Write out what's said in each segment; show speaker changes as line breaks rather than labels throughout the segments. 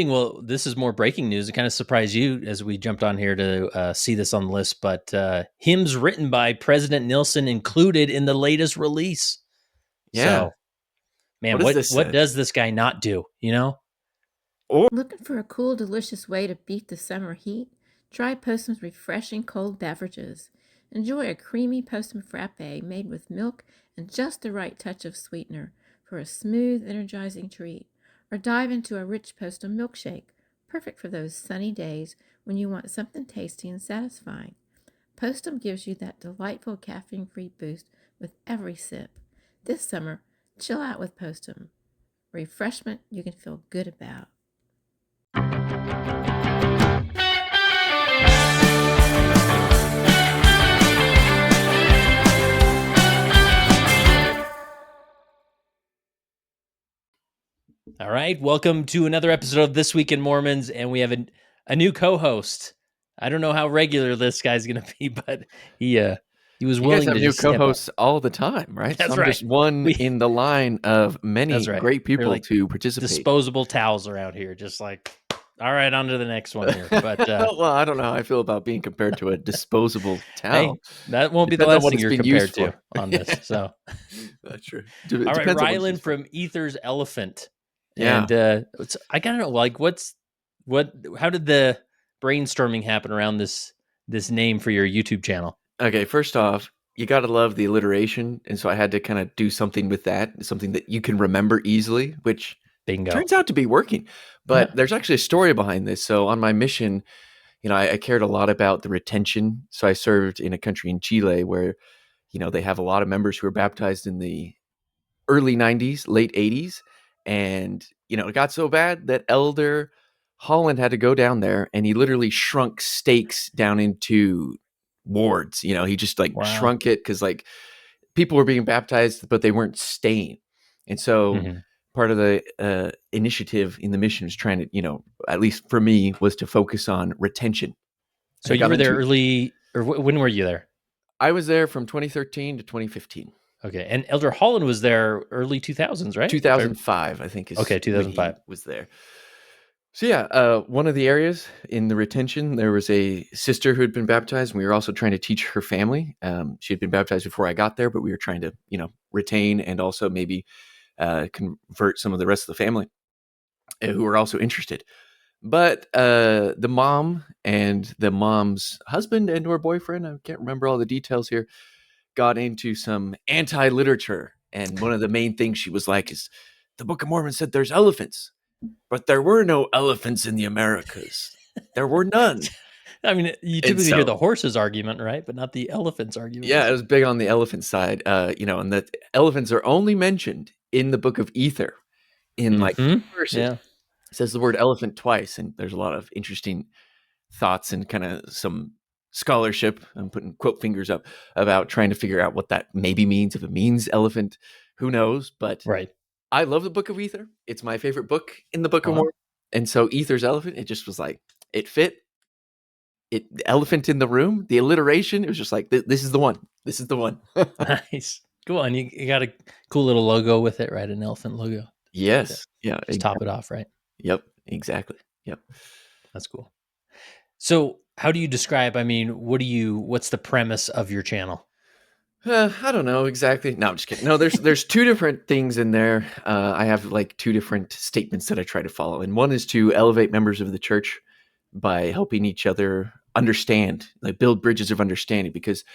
Well, this is more breaking news. It kind of surprised you as we jumped on here to see this on the list, but hymns written by President Nilsson included in the latest release.
Yeah.
So, man,
What does this
what
say?
does this guy not do? You know?
Looking for a cool, delicious way to beat the summer heat? Try Postma's refreshing cold beverages. Enjoy a creamy Postma frappe made with milk and just the right touch of sweetener for a smooth, energizing treat. Or dive into a rich Postma milkshake, perfect for those sunny days when you want something tasty and satisfying. Postum gives you that delightful caffeine-free boost with every sip. This summer, chill out with Postum. Refreshment you can feel good about.
All right, welcome to another episode of This Week in Mormons, and we have a new co-host. I don't know how regular this guy's going to be, but he was
You guys
willing
have
to
new
just step up.
co-hosts all the time, right?
That's
so I'm
right.
just one in the line of many
That's right.
great
They're
people
like
to participate.
Disposable towels around here, just like, all right, on to the next one here. But
well, I don't know how I feel about being compared to a disposable towel.
hey, that won't be the
Depends on
last
what
thing
it's
you're
being
compared
used
to
for.
on this. So,
That's true.
all right,
Depends on what it's
Rylan
used for.
from Ether's Elephant.
Yeah.
And I gotta know, like, how did the brainstorming happen around this name for your YouTube channel?
Okay, first off, you got to love the alliteration, and so I had to kind of do something with that, something that you can remember easily, which
Bingo.
turns out to be working. But
Yeah.
there's actually a story behind this. So on my mission, I cared a lot about the retention. So I served in a country in Chile where, they have a lot of members who were baptized in the early 90s, late 80s. And, it got so bad that Elder Holland had to go down there and he literally shrunk stakes down into wards. He just
Wow.
shrunk it because people were being baptized, but they weren't staying. And so part of the initiative in the mission was trying to, at least for me, was to focus on retention.
So you were there early, or when were you there?
I was there from 2013 to 2015.
Okay, and Elder Holland was there early 2000s, right?
2005, I think.
Okay, 2005
was there. So yeah, one of the areas in the retention, there was a sister who had been baptized, and we were also trying to teach her family. She had been baptized before I got there, but we were trying to, retain and also maybe convert some of the rest of the family who were also interested. But the mom and the mom's husband and or boyfriend, I can't remember all the details here, got into some anti-literature. And one of the main things she was like is, the Book of Mormon said there's elephants, but there were no elephants in the Americas. There were none.
I mean, you typically hear the horses argument, right? But not the elephants argument.
Yeah, it was big on the elephant side, and that elephants are only mentioned in the Book of Ether in verses.
Yeah.
It says the word elephant twice, and there's a lot of interesting thoughts and kind of some scholarship. I'm putting quote fingers up about trying to figure out what that maybe means. If it means elephant, who knows? But
right.
I love the Book of Ether. It's my favorite book in the Book of Mormon. And so Ether's elephant, it just was like, it fit. The elephant in the room, the alliteration, it was just like, this is the one. This is the one.
Nice. Cool. And you got a cool little logo with it, right? An elephant logo.
Yes. Yeah.
Just exactly. Top it off, right?
Yep. Exactly. Yep.
That's cool. So how do you describe, what's the premise of your channel?
I don't know exactly. No, I'm just kidding. No, there's two different things in there. I have two different statements that I try to follow. And one is to elevate members of the church by helping each other understand, build bridges of understanding. Because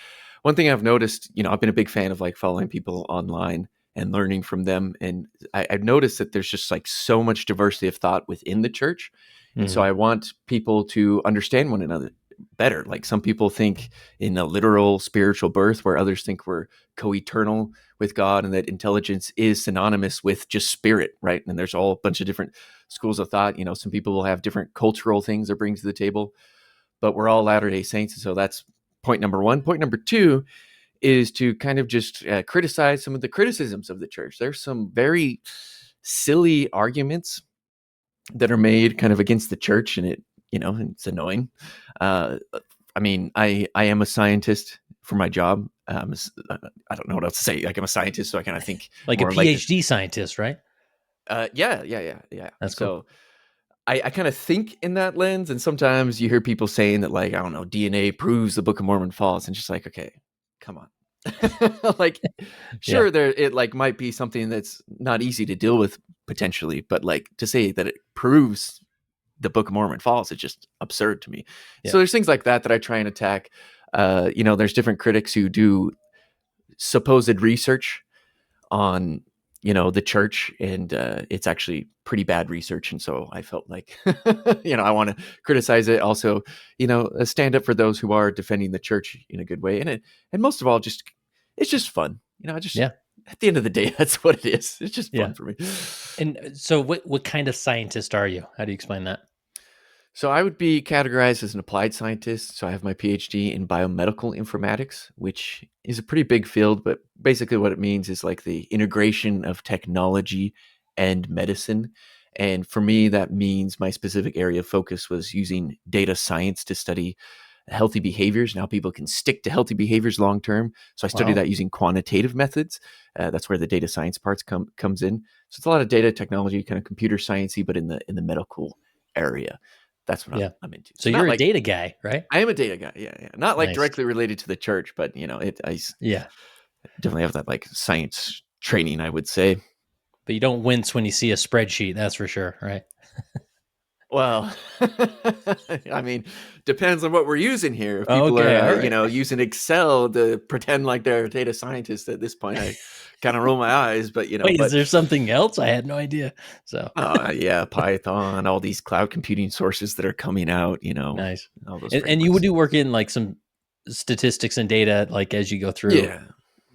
one thing I've noticed, I've been a big fan of following people online and learning from them. And I've noticed that there's just so much diversity of thought within the church. And so I want people to understand one another better. Some people think in a literal spiritual birth, where others think we're co-eternal with God and that intelligence is synonymous with just spirit, right? And there's all a bunch of different schools of thought. Some people will have different cultural things they bring to the table, but we're all Latter-day Saints. And so that's point number one. Point number two is to kind of just criticize some of the criticisms of the church. There's some very silly arguments that are made kind of against the church, and it's annoying. I am a scientist for my job. I don't know what else to say. I'm a scientist, so I kind of think
like a PhD scientist, right?
Yeah.
That's cool.
So I kind of think in that lens, and sometimes you hear people saying that, like, I don't know, DNA proves the Book of Mormon false, and just like, okay, come on. Like,
Yeah.
sure, it like might be something that's not easy to deal with potentially, but like to say that it proves the Book of Mormon false, it's just absurd to me.
Yeah.
So there's things like that that I try and attack. There's different critics who do supposed research on the church, and it's actually pretty bad research, and so I felt like I want to criticize it, also stand up for those who are defending the church in a good way, and most of all, just it's just fun. Just
Yeah.
at the end of the day, that's what it is. It's just
Yeah.
fun for me.
And so what kind of scientist are you? How do you explain that?
So I would be categorized as an applied scientist. So I have my PhD in biomedical informatics, which is a pretty big field, but basically what it means is like the integration of technology and medicine. And for me, that means my specific area of focus was using data science to study healthy behaviors and how people can stick to healthy behaviors long term. So I study
Wow.
that using quantitative methods. That's where the data science parts comes in. So it's a lot of data technology, kind of computer sciencey, but in the medical area. That's what
Yeah.
I'm into.
So
So not
you're a
like
data guy, right?
I am a data guy. Yeah, yeah. Not like
Nice.
directly related to the church, but I
Yeah.
definitely have that like science training, I would say.
But you don't wince when you see a spreadsheet, that's for sure, right?
Well, I mean, depends on what we're using here. If people
Okay,
are,
all right.
using Excel to pretend like they're data scientists at this point, I kind of roll my eyes. But
Wait, is there something else? I had no idea. So
yeah, Python, all these cloud computing sources that are coming out,
nice.
all those
And you would
frameworks.
do work in like some statistics and data, like as you go through
Yeah.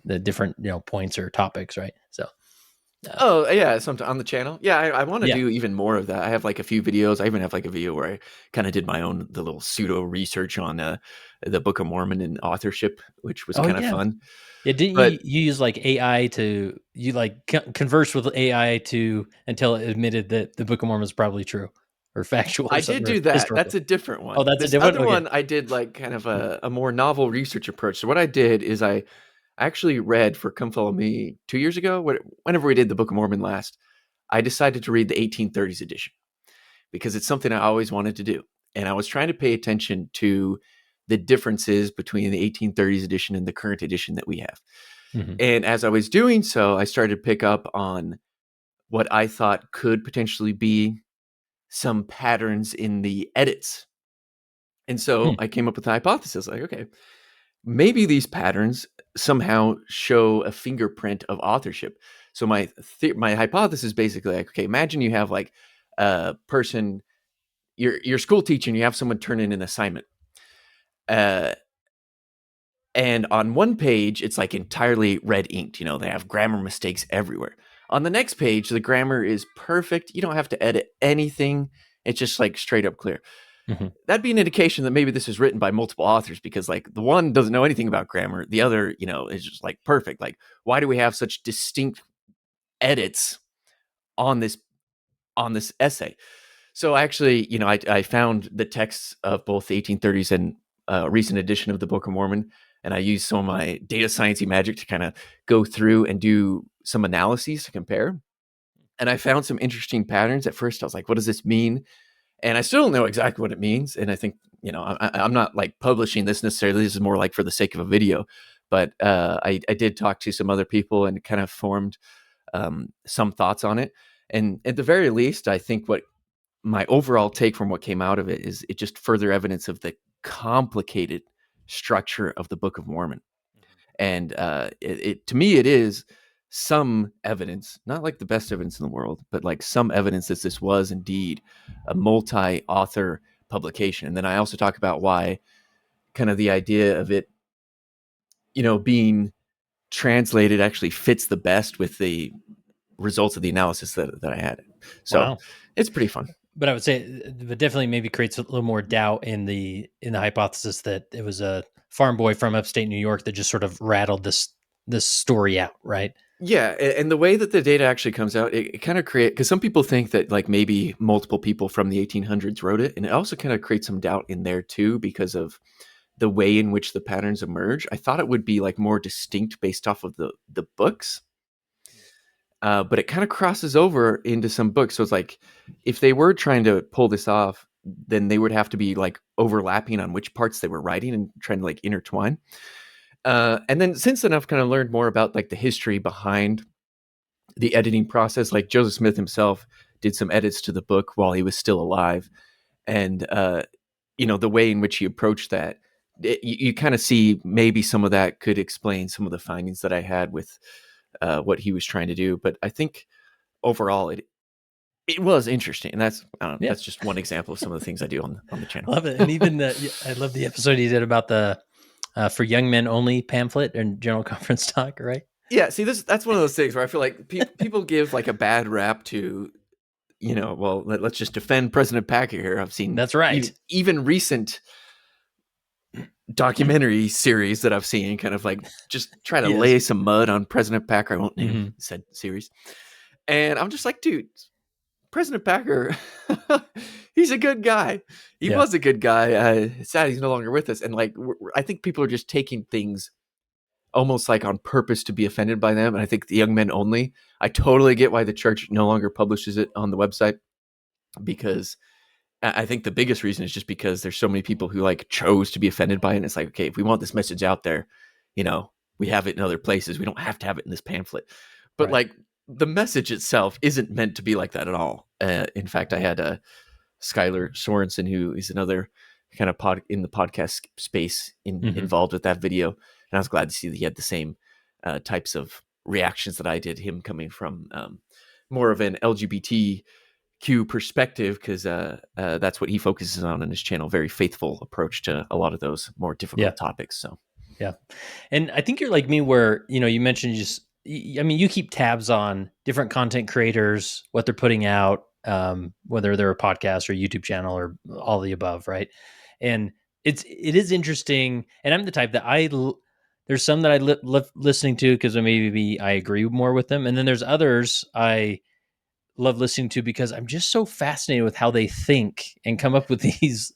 the different points or topics, right? So
Oh, yeah, on the channel. Yeah, I want to
yeah.
do even more of that. I have like a few videos. I even have like a video where I kind of did the little pseudo research on the Book of Mormon and authorship, which was
Oh
kind of
yeah.
fun.
Yeah, didn't
But
you use like AI to you like converse with AI to until it admitted that the Book of Mormon is probably true or factual or
I did
something or
do that. That's
historical?
a different
Oh,
one.
that's a
This
different.
other
Okay.
one, I did like kind of a more novel research approach. So what I did is I actually read for Come Follow Me 2 years ago, whenever we did the Book of Mormon last. I decided to read the 1830s edition because it's something I always wanted to do. And I was trying to pay attention to the differences between the 1830s edition and the current edition that we have.
Mhm.
And as I was doing so, I started to pick up on what I thought could potentially be some patterns in the edits. And so
Hmm.
I came up with the hypothesis like, okay, maybe these patterns somehow show a fingerprint of authorship. So my hypothesis is basically like, okay, imagine you have like a person, your school teacher, and you have someone turn in an assignment. And on one page, it's like entirely red inked. They have grammar mistakes everywhere. On the next page, the grammar is perfect. You don't have to edit anything. It's just like straight up clear.
Mhm.
That'd be an indication that maybe this is written by multiple authors because like the one doesn't know anything about grammar. The other, is just like perfect. Like, why do we have such distinct edits on this essay? So actually, I found the texts of both the 1830s and a recent edition of the Book of Mormon, and I used some of my data sciencey magic to kind of go through and do some analyses to compare. And I found some interesting patterns. At first, I was like, "What does this mean?" And I still don't know exactly what it means. And I think I'm not like publishing this necessarily. This is more like for the sake of a video. But I did talk to some other people and kind of formed some thoughts on it. And at the very least, I think what my overall take from what came out of it is it just further evidence of the complicated structure of the Book of Mormon. And to me, it is some evidence, not like the best evidence in the world, but like some evidence that this was indeed a multi-author publication. And then I also talk about why kind of the idea of it, being translated actually fits the best with the results of the analysis that I had. So
Wow.
it's pretty fun.
But I would say it definitely maybe creates a little more doubt in the hypothesis that it was a farm boy from upstate New York that just sort of rattled this story out, right?
Yeah, and the way that the data actually comes out, it kind of because some people think that like maybe multiple people from the 1800s wrote it, and it also kind of creates some doubt in there too because of the way in which the patterns emerge. I thought it would be like more distinct based off of the books, but it kind of crosses over into some books. So it's like if they were trying to pull this off, then they would have to be like overlapping on which parts they were writing and trying to like intertwine. And then since then, I've kind of learned more about like the history behind the editing process. Like Joseph Smith himself did some edits to the book while he was still alive, and the way in which he approached that, you kind of see maybe some of that could explain some of the findings that I had with what he was trying to do. But I think overall, it was interesting, and that's just one example of some of the things I do on the channel.
Love it, and even I love the episode he did about the for young men only pamphlet and general conference talk, right?
Yeah, see, that's one of those things where I feel like people give like a bad rap to, well, let's just defend President Packer here. I've seen
that's right.
Even recent documentary series that I've seen kind of like just try to lay some mud on President Packer. I won't name said series. And I'm just like, dude, President Packer, he's a good guy. He was a good guy. It's sad he's no longer with us. And like, I think people are just taking things almost like on purpose to be offended by them. And I think the young men only, I totally get why the church no longer publishes it on the website, because I think the biggest reason is just because there's so many people who like chose to be offended by it. And it's like, okay, if we want this message out there, we have it in other places. We don't have to have it in this pamphlet. But like the message itself isn't meant to be like that at all. In fact, I had Skylar Sorensen, who is another kind of in the podcast space involved with that video. And I was glad to see that he had the same types of reactions that I did, him coming from more of an LGBTQ perspective, because that's what he focuses on in his channel. Very faithful approach to a lot of those more difficult topics. So,
yeah. And I think you're like me where, you mentioned you keep tabs on different content creators, what they're putting out, whether they're a podcast or YouTube channel or all the above. Right. And it is interesting. And I'm the type that there's some that I love listening to because maybe I agree more with them. And then there's others I love listening to because I'm just so fascinated with how they think and come up with these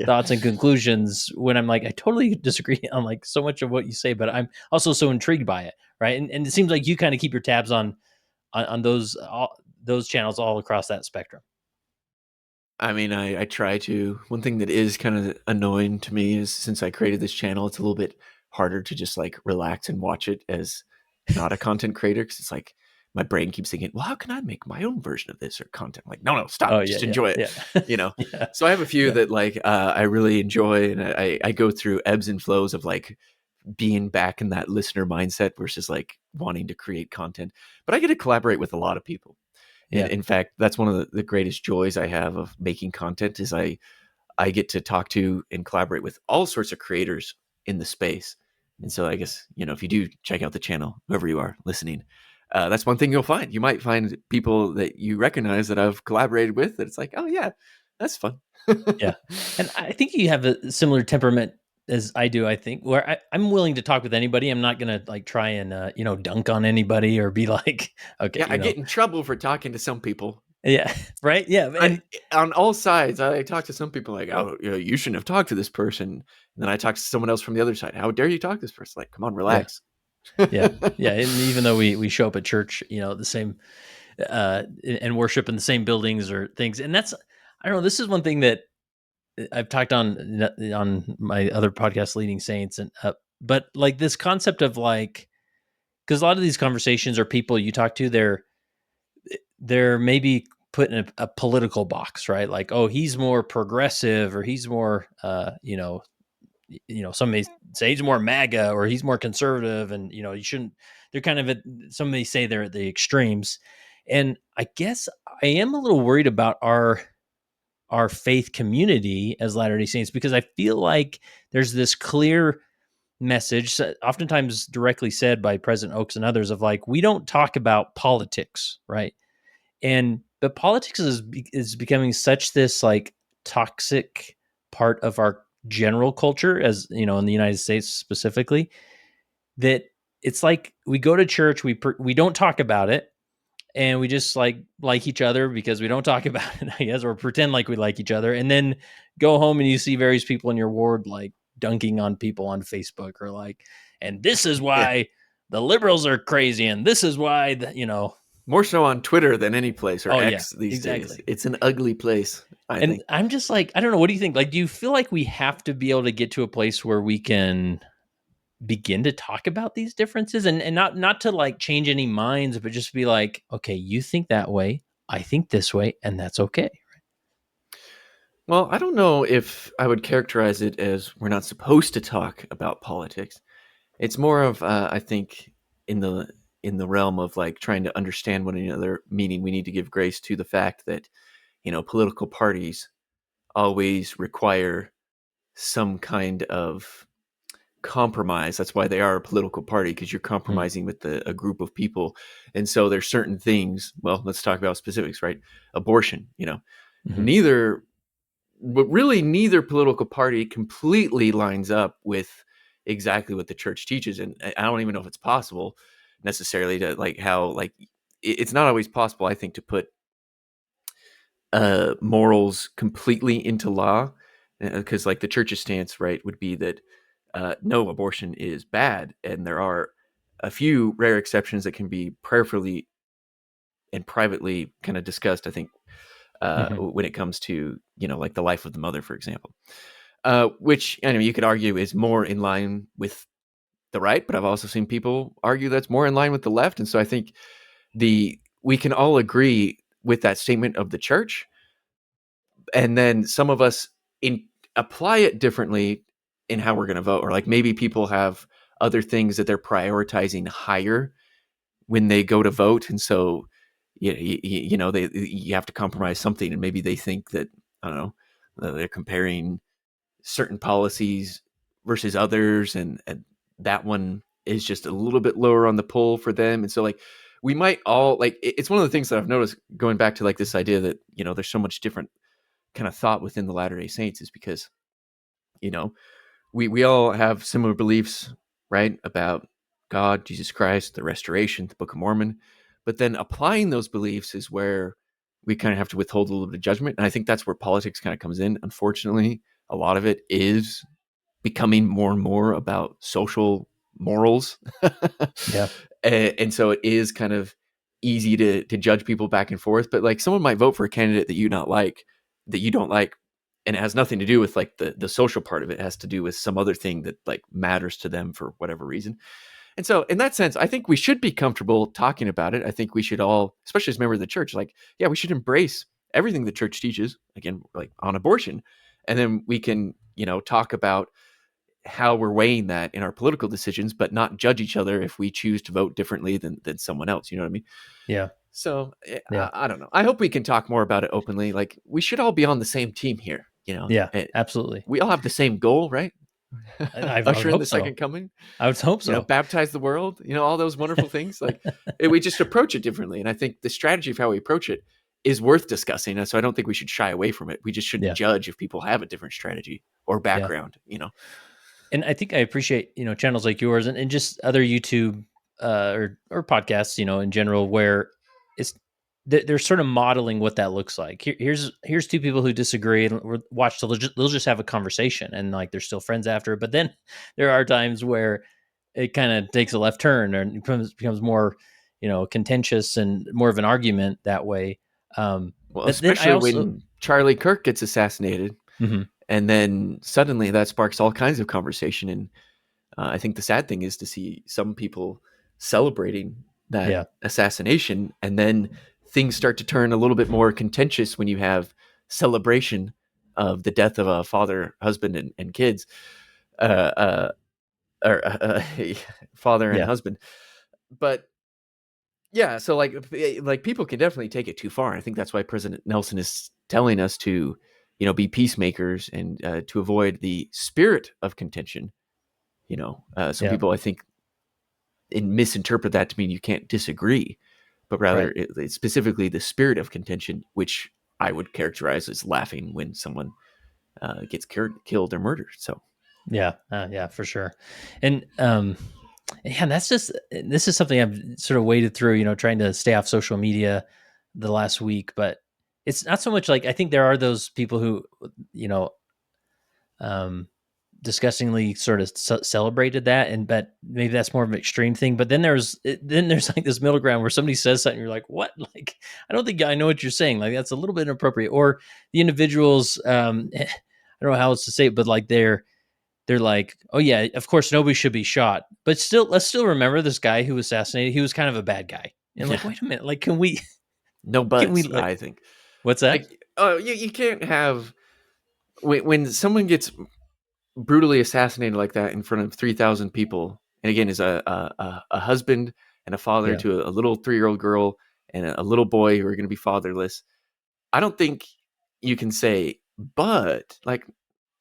thoughts and conclusions, when I'm like, I totally disagree on like so much of what you say, but I'm also so intrigued by it. Right. And it seems like you kind of keep your tabs on those channels all across that spectrum.
I mean, I try to. One thing that is kind of annoying to me is, since I created this channel, it's a little bit harder to just like relax and watch it as not a content creator, because it's like my brain keeps thinking, well, how can I make my own version of this or content? I'm like, no, stop, just enjoy it.
Yeah.
So I have a few that like I really enjoy, and I go through ebbs and flows of like being back in that listener mindset versus like wanting to create content. But I get to collaborate with a lot of people. Yeah. In fact, that's one of the greatest joys I have of making content is I get to talk to and collaborate with all sorts of creators in the space. And so I guess, if you do check out the channel, whoever you are listening, that's one thing you'll find. You might find people that you recognize that I've collaborated with, that it's like, oh yeah, that's fun.
Yeah. And I think you have a similar temperament as I do, I think, where I'm willing to talk with anybody. I'm not going to like try and, dunk on anybody or be like, okay.
Yeah, I get in trouble for talking to some people.
Yeah. Right. Yeah.
And on all sides, I talk to some people like, oh, you shouldn't have talked to this person. And then I talk to someone else from the other side. How dare you talk to this person? Like, come on, relax.
Yeah. Yeah. And even though we show up at church, the same, and worship in the same buildings or things. And that's, I don't know, this is one thing that I've talked on my other podcast, Leading Saints, and but like this concept of like, because a lot of these conversations are people you talk to, they're maybe put in a political box, right? Like, oh, he's more progressive, or he's more, some may say he's more MAGA, or he's more conservative, and you shouldn't. They're kind of some may say they're at the extremes, and I guess I am a little worried about our faith community as Latter-day Saints, because I feel like there's this clear message, oftentimes directly said by President Oaks and others, of like, we don't talk about politics, right? But politics is becoming such this like toxic part of our general culture, as in the United States specifically, that it's like we go to church, we don't talk about it, and we just like each other because we don't talk about it, I guess, or pretend like we like each other, and then go home and you see various people in your ward like dunking on people on Facebook, or like, and this is why the liberals are crazy, and this is why
More so on Twitter than any place, or
Oh yeah,
X these days.
exactly.
It's an ugly place, I
And
think.
I'm just like, I don't know. What do you think? Like, do you feel like we have to be able to get to a place where we can begin to talk about these differences and not to like change any minds, but just be like, okay, you think that way, I think this way, and that's okay.
Well, I don't know if I would characterize it as we're not supposed to talk about politics. It's more of, I think, in the realm of like trying to understand one another, meaning we need to give grace to the fact that, political parties always require some kind of compromise. That's why they are a political party, because you're
Hmm.
compromising with a group of people. And so there's certain things, well, let's talk about specifics, right? Abortion,
Hmm.
neither but really neither political party completely lines up with exactly what the church teaches. And I don't even know if it's possible necessarily to like how like it's not always possible, I think, to put morals completely into law, because like the church's stance, right, would be that no, abortion is bad, and there are a few rare exceptions that can be prayerfully and privately kind of discussed, I think,
Hmm.
when it comes to like the life of the mother, for example, which you could argue is more in line with the right, but I've also seen people argue that's more in line with the left, and so I think we can all agree with that statement of the church, and then some of us apply it differently in how we're going to vote, or like maybe people have other things that they're prioritizing higher when they go to vote, and so you have to compromise something, and maybe they think that, I don't know, they're comparing certain policies versus others, and that one is just a little bit lower on the poll for them, and so like we might all like it's one of the things that I've noticed going back to like this idea that there's so much different kind of thought within the Latter-day Saints, is because you know we all have similar beliefs, right, about God, Jesus Christ, the restoration, the Book of Mormon. But then applying those beliefs is where we kind of have to withhold a little bit of judgment. And I think that's where politics kind of comes in. Unfortunately, a lot of it is becoming more and more about social morals.
Yeah.
And so it is kind of easy to judge people back and forth. But like someone might vote for a candidate that you don't like, and it has nothing to do with like the social part of it. It has to do with some other thing that like matters to them for whatever reason. And so in that sense, I think we should be comfortable talking about it. I think we should all, especially as members of the church, like, yeah, we should embrace everything the church teaches, again, like on abortion. And then we can, talk about how we're weighing that in our political decisions, but not judge each other if we choose to vote differently than someone else. You know what I mean?
Yeah.
So
Yeah.
I don't know. I hope we can talk more about it openly. Like we should all be on the same team here.
Yeah. Absolutely.
We all have the same goal, right?
I would
Usher in
hope
the
so.
second coming.
I would hope so.
Baptize the world. All those wonderful things. Like we just approach it differently, and I think the strategy of how we approach it is worth discussing. And so I don't think we should shy away from it. We just shouldn't
Yeah.
judge if people have a different strategy or
Yeah.
background.
And I think I appreciate, channels like yours and just other YouTube or podcasts, in general, where it's they're sort of modeling what that looks like. Here's two people who disagree and watch. They'll just have a conversation and like they're still friends after. But then there are times where it kind of takes a left turn and becomes more, contentious and more of an argument that way.
Well,
But then I
especially
also,
when Charlie Kirk gets assassinated,
Mhm.
and then suddenly that sparks all kinds of conversation. And I think the sad thing is to see some people celebrating that
Yeah,
assassination, and then things start to turn a little bit more contentious when you have celebration of the death of a father, husband, and kids, uh, uh, or father and
yeah,
husband. But yeah, so like people can definitely take it too far. I think that's why President Nelson is telling us to, be peacemakers, and to avoid the spirit of contention. Some
yeah,
people, I think, misinterpret that to mean you can't disagree, but rather
right.
it's specifically the spirit of contention, which I would characterize as laughing when someone gets killed or murdered. So
Yeah, yeah, for sure. And yeah, this is something I've sort of waded through, trying to stay off social media the last week, but it's not so much like I think there are those people who, you know, um disgustingly sort of celebrated that, but maybe that's more of an extreme thing. But then there's like this middle ground where somebody says something, you're like, what? Like, I don't think I know what you're saying. Like, that's a little bit inappropriate. Or the individuals, I don't know how else to say it, but like they're like, oh yeah, of course nobody should be shot, but still, let's still remember this guy who was assassinated. He was kind of a bad guy. And like, wait a minute, like, can we?
No buts, I think.
What's that?
Like, you can't have when someone gets brutally assassinated like that in front of 3,000 people, and again is a husband and a father to a little 3-year-old girl and a little boy who are going to be fatherless. I don't think you can say, but like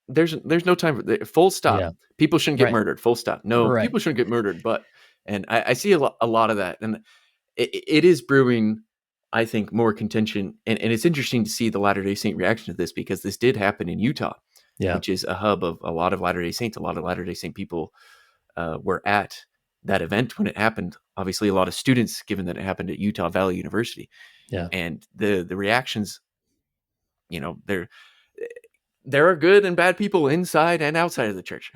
there's no time for full stop. Yeah. People shouldn't get murdered. Full stop. No, people shouldn't get murdered. But and I see a lot of that, and it is brewing, I think, more contention. And it's interesting to see the Latter-day Saint reaction to this, because this did happen in Utah, which is a hub of a lot of Latter-day Saints. A lot of Latter-day Saint people were at that event when it happened. Obviously, a lot of students, given that it happened at Utah Valley University. Yeah. And the reactions, there are good and bad people inside and outside of the church,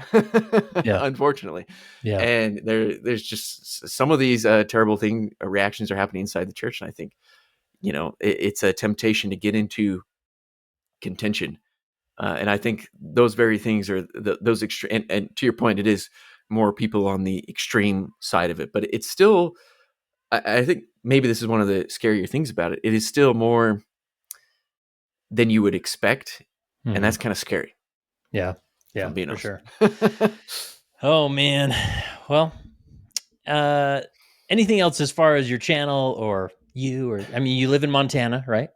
unfortunately. Yeah. And there's just some of these terrible reactions are happening inside the church. And I think, it's a temptation to get into contention. And I think those very things are those extreme. And to your point, it is more people on the extreme side of it, but it's still, I think maybe this is one of the scarier things about it. It is still more than you would expect. Mm-hmm. And that's kind of scary.
Yeah. Yeah, for sure. Oh man. Well, anything else as far as your channel or you, or, I mean, you live in Montana, right?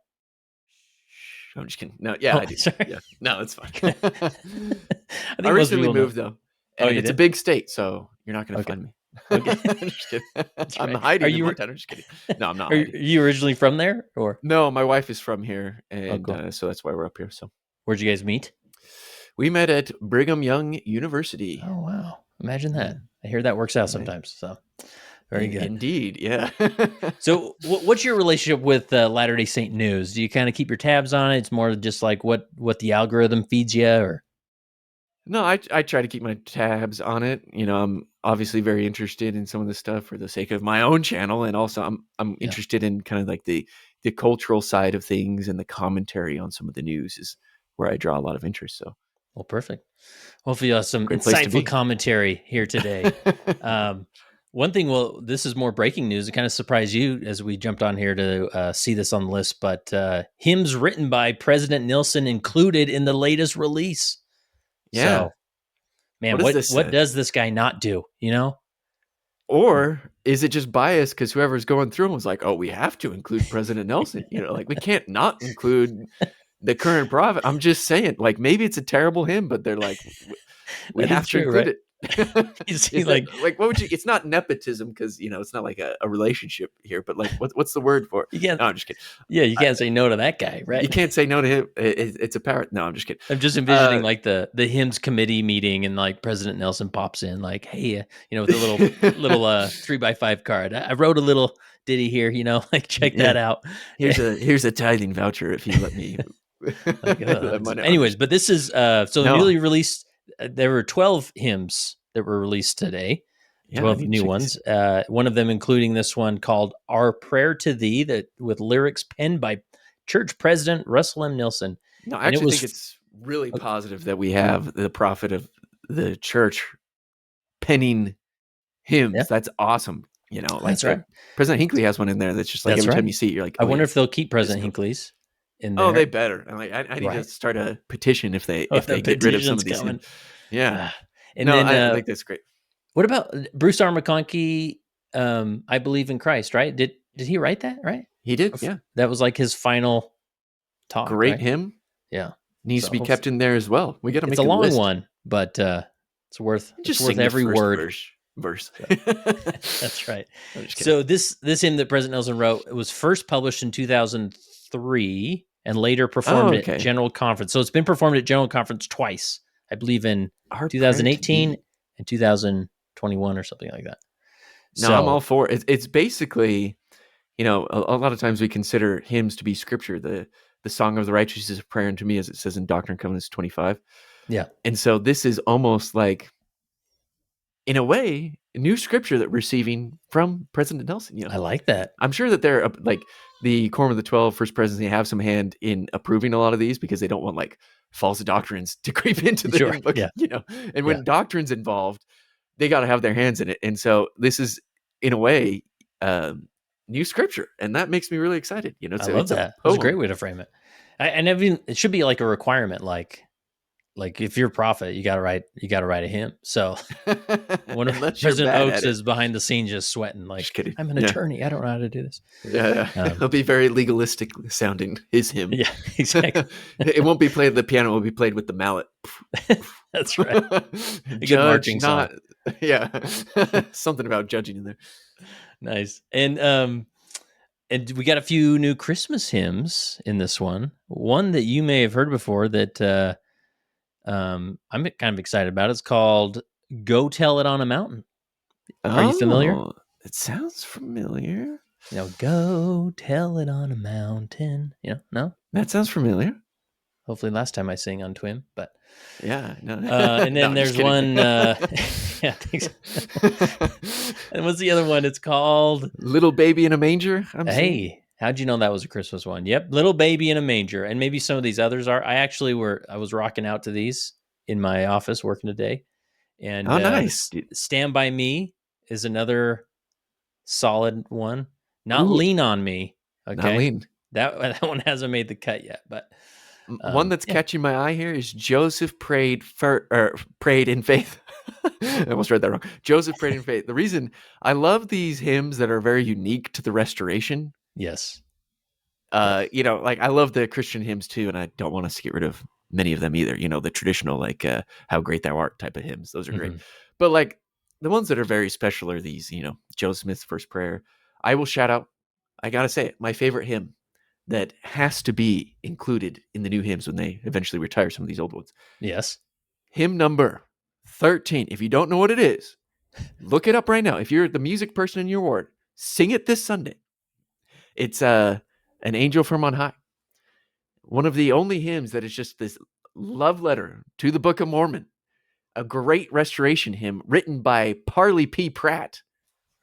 I'm just kidding. No, yeah, I do. Sorry. Yeah. No, it's fine. I recently moved though. And it's a big state, so you're not going to find me. Okay. I'm just kidding. I'm hiding in Montana. I'm just kidding. No, I'm not.
Are you originally from there, or?
No, my wife is from here, and cool. So that's why we're up here. So,
where'd you guys meet?
We met at Brigham Young University.
Oh wow! Imagine that. I hear that works out sometimes. So, very good.
Indeed, yeah.
So, what's your relationship with Latter-day Saint News? Do you kind of keep your tabs on it? It's more just like what the algorithm feeds you, or?
No, I try to keep my tabs on it. I'm obviously very interested in some of the stuff for the sake of my own channel, and also I'm interested in kind of like the cultural side of things, and the commentary on some of the news is where I draw a lot of interest. So,
well, perfect. Hopefully, you have some insightful commentary here today. One thing, this is more breaking news. It kind of surprised you as we jumped on here to see this on the list, but hymns written by President Nelson included in the latest release.
Yeah,
so, man, what does this guy not do?
Or is it just bias because whoever's going through was like, oh, we have to include President Nelson? Like we can't not include the current prophet. I'm just saying, like maybe it's a terrible hymn, but they're like, we have to include it. Like what would you? It's not nepotism because it's not like a relationship here, but like what's the word for it?
You can't.
No, I'm just kidding.
Yeah, you can't say no to that guy, right?
You can't say no to him. It's a power. No, I'm just kidding.
I'm just envisioning like the hymns committee meeting, and like President Nelson pops in, like, hey, with a little 3x5 card. I wrote a little ditty here, like check that out.
Here's a tithing voucher if you let me.
Anyways, but this is newly released. There were 12 hymns that were released today, 12 new ones. One of them including this one called Our Prayer to Thee, that with lyrics penned by church president Russell M. Nelson.
No, I actually think it's really positive that we have the prophet of the church penning hymns. Yeah. That's awesome.
That's right.
President Hinckley has one in there that's just like every time you see it, you're like,
I wonder if they'll keep President Hinckley's in there.
Oh, they better. I'm like, I need to start a petition if they get rid of some of these. Yeah.
And then
I think that's great.
What about Bruce R. McConkie? I Believe in Christ, right? Did he write that? Right?
He did. Yeah.
That was like his final talk.
Great hymn.
Yeah.
Needs to be kept in there as well. We got to make
a long
list.
one, but it's worth every word.
Verse.
That's right. So this hymn that President Nelson wrote, it was first published in 2003 and later performed at General Conference. So it's been performed at General Conference twice, I believe in 2018 and 2021 or something like that.
No, I'm all for it. It's basically, a lot of times we consider hymns to be scripture. The Song of the Righteous is a prayer unto me, as it says in Doctrine and Covenants 25.
Yeah.
And so this is almost like, in a way, new scripture that we're receiving from President Nelson.
I like that.
I'm sure that they're like the Quorum of the 12 First Presidency have some hand in approving a lot of these because they don't want like false doctrines to creep into the
Sure.
hymn book,
Yeah.
And when doctrine's involved, they got to have their hands in it. And so this is, in a way, new scripture, and that makes me really excited.
I love that. That's a great way to frame it. And even it should be like a requirement, like if you're a prophet, you gotta write a hymn. So when President Oaks is behind the scenes just sweating, like,
just kidding.
I'm an attorney, I don't know how to do this.
Yeah. It'll be very legalistic sounding, his hymn.
Yeah, exactly.
It won't be played, the piano will be played with the mallet.
That's right.
A good marching song. Yeah. Something about judging in there.
Nice. And we got a few new Christmas hymns in this one. One that you may have heard before that I'm kind of excited about. It's called "Go Tell It on a Mountain." Are you familiar?
It sounds familiar.
Go tell it on a mountain. No?
That sounds familiar.
Hopefully last time I sing on Twim, but
yeah, no.
And then there's one. Yeah, thanks. And what's the other one? It's called
"Little Baby in a Manger."
How'd you know that was a Christmas one? Yep, "Little Baby in a Manger," and maybe some of these others are. I was rocking out to these in my office working today, and
nice.
"Stand by Me" is another solid one. Not "Lean on Me." Okay,
not lean.
That one hasn't made the cut yet, but
one that's catching my eye here is Joseph prayed in faith. I almost read that wrong. Joseph prayed in faith. The reason I love these hymns that are very unique to the Restoration.
Yes.
Like I love the Christian hymns too, and I don't want us to get rid of many of them either. The traditional like "How Great Thou Art" type of hymns. Those are great. But like the ones that are very special are these, Joe Smith's First Prayer. I will shout out, I gotta say it, my favorite hymn that has to be included in the new hymns when they eventually retire some of these old ones.
Yes.
Hymn number 13. If you don't know what it is, look it up right now. If you're the music person in your ward, sing it this Sunday. It's An Angel from on High. One of the only hymns that is just this love letter to the Book of Mormon. A great restoration hymn written by Parley P. Pratt.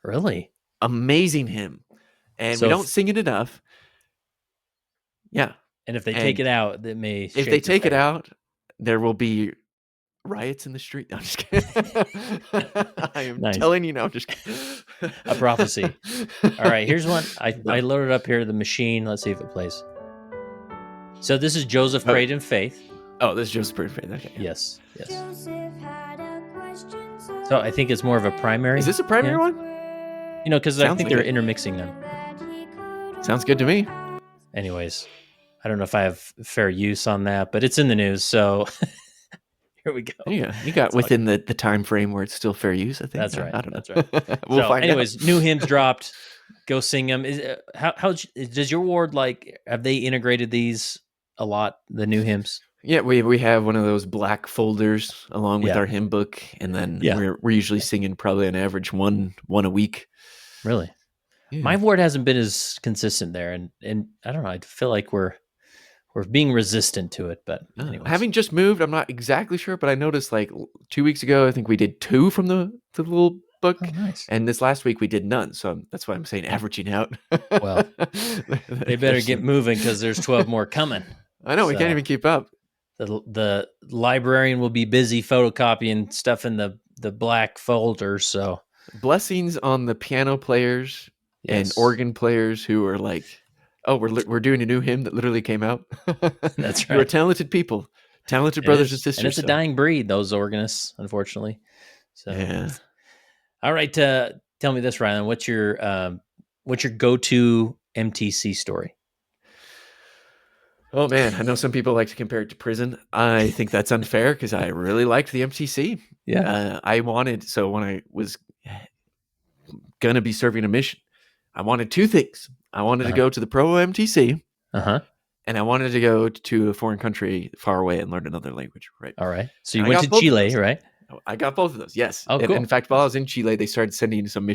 Really?
Amazing hymn. And we don't sing it enough. Yeah.
And if they take it out, that may.
If they take it out, there will be riots in the street. No, I'm just kidding. I am telling you now. I'm just kidding.
A prophecy. All right. Here's one. I loaded up here the machine. Let's see if it plays. So this is Joseph prayed in faith.
Oh, this is Joseph prayed in faith. Okay.
Yes. So I think it's more of a primary.
Is this a primary one?
Because I think they're intermixing them.
Sounds good to me.
Anyways, I don't know if I have fair use on that, but it's in the news, so here we go.
Yeah, you got within the time frame where it's still fair use, I think.
That's right.
I don't know.
That's right.
We'll find
out. New hymns dropped. Go sing them. How does your ward have they integrated these a lot, the new hymns?
Yeah, we have one of those black folders along with our hymn book, and then we're usually singing probably on average one a week.
Really? Yeah. My ward hasn't been as consistent there, and I don't know. I feel like we're being resistant to it, but anyways.
Having just moved, I'm not exactly sure, but I noticed like 2 weeks ago, I think we did 2 from the little book.
Oh, nice.
And this last week we did none, so that's why I'm saying averaging out.
Well, they better get moving because there's 12 more coming.
I know, we can't even keep up.
The librarian will be busy photocopying stuff in the black folder. So
blessings on the piano players and organ players who are like, oh, we're doing a new hymn that literally came out.
That's right.
You're talented people, talented brothers and sisters.
And it's a dying breed, those organists, unfortunately. So
yeah.
All right, tell me this, Rylan. What's your go-to MTC story?
Oh man, I know some people like to compare it to prison. I think that's unfair because I really liked the MTC.
Yeah.
When I was gonna be serving a mission, I wanted 2 things. I wanted to go to the Provo MTC, and I wanted to go to a foreign country far away and learn another language. Right.
All right. So you went to Chile, right?
I got both of those. Yes.
Oh, cool.
In fact, while I was in Chile, they started sending some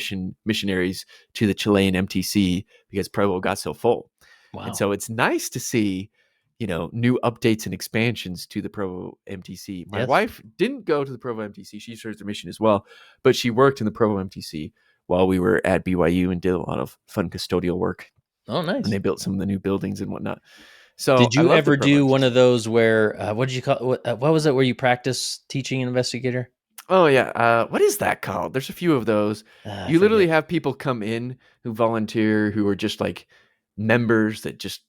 missionaries to the Chilean MTC because Provo got so full.
Wow.
And so it's nice to see new updates and expansions to the Provo MTC. My
Yes.
wife didn't go to the Provo MTC. She serves her mission as well, but she worked in the Provo MTC while we were at BYU and did a lot of fun custodial work.
Oh, nice.
And they built some of the new buildings and whatnot. So
did
I
you
love the
ever
Provo
do one
MTC.
of those where what did you call what was it where you practice teaching investigator?
Oh yeah, what is that called? There's a few of those.
I
You literally
forget.
have people come in who volunteer, who are just like members that just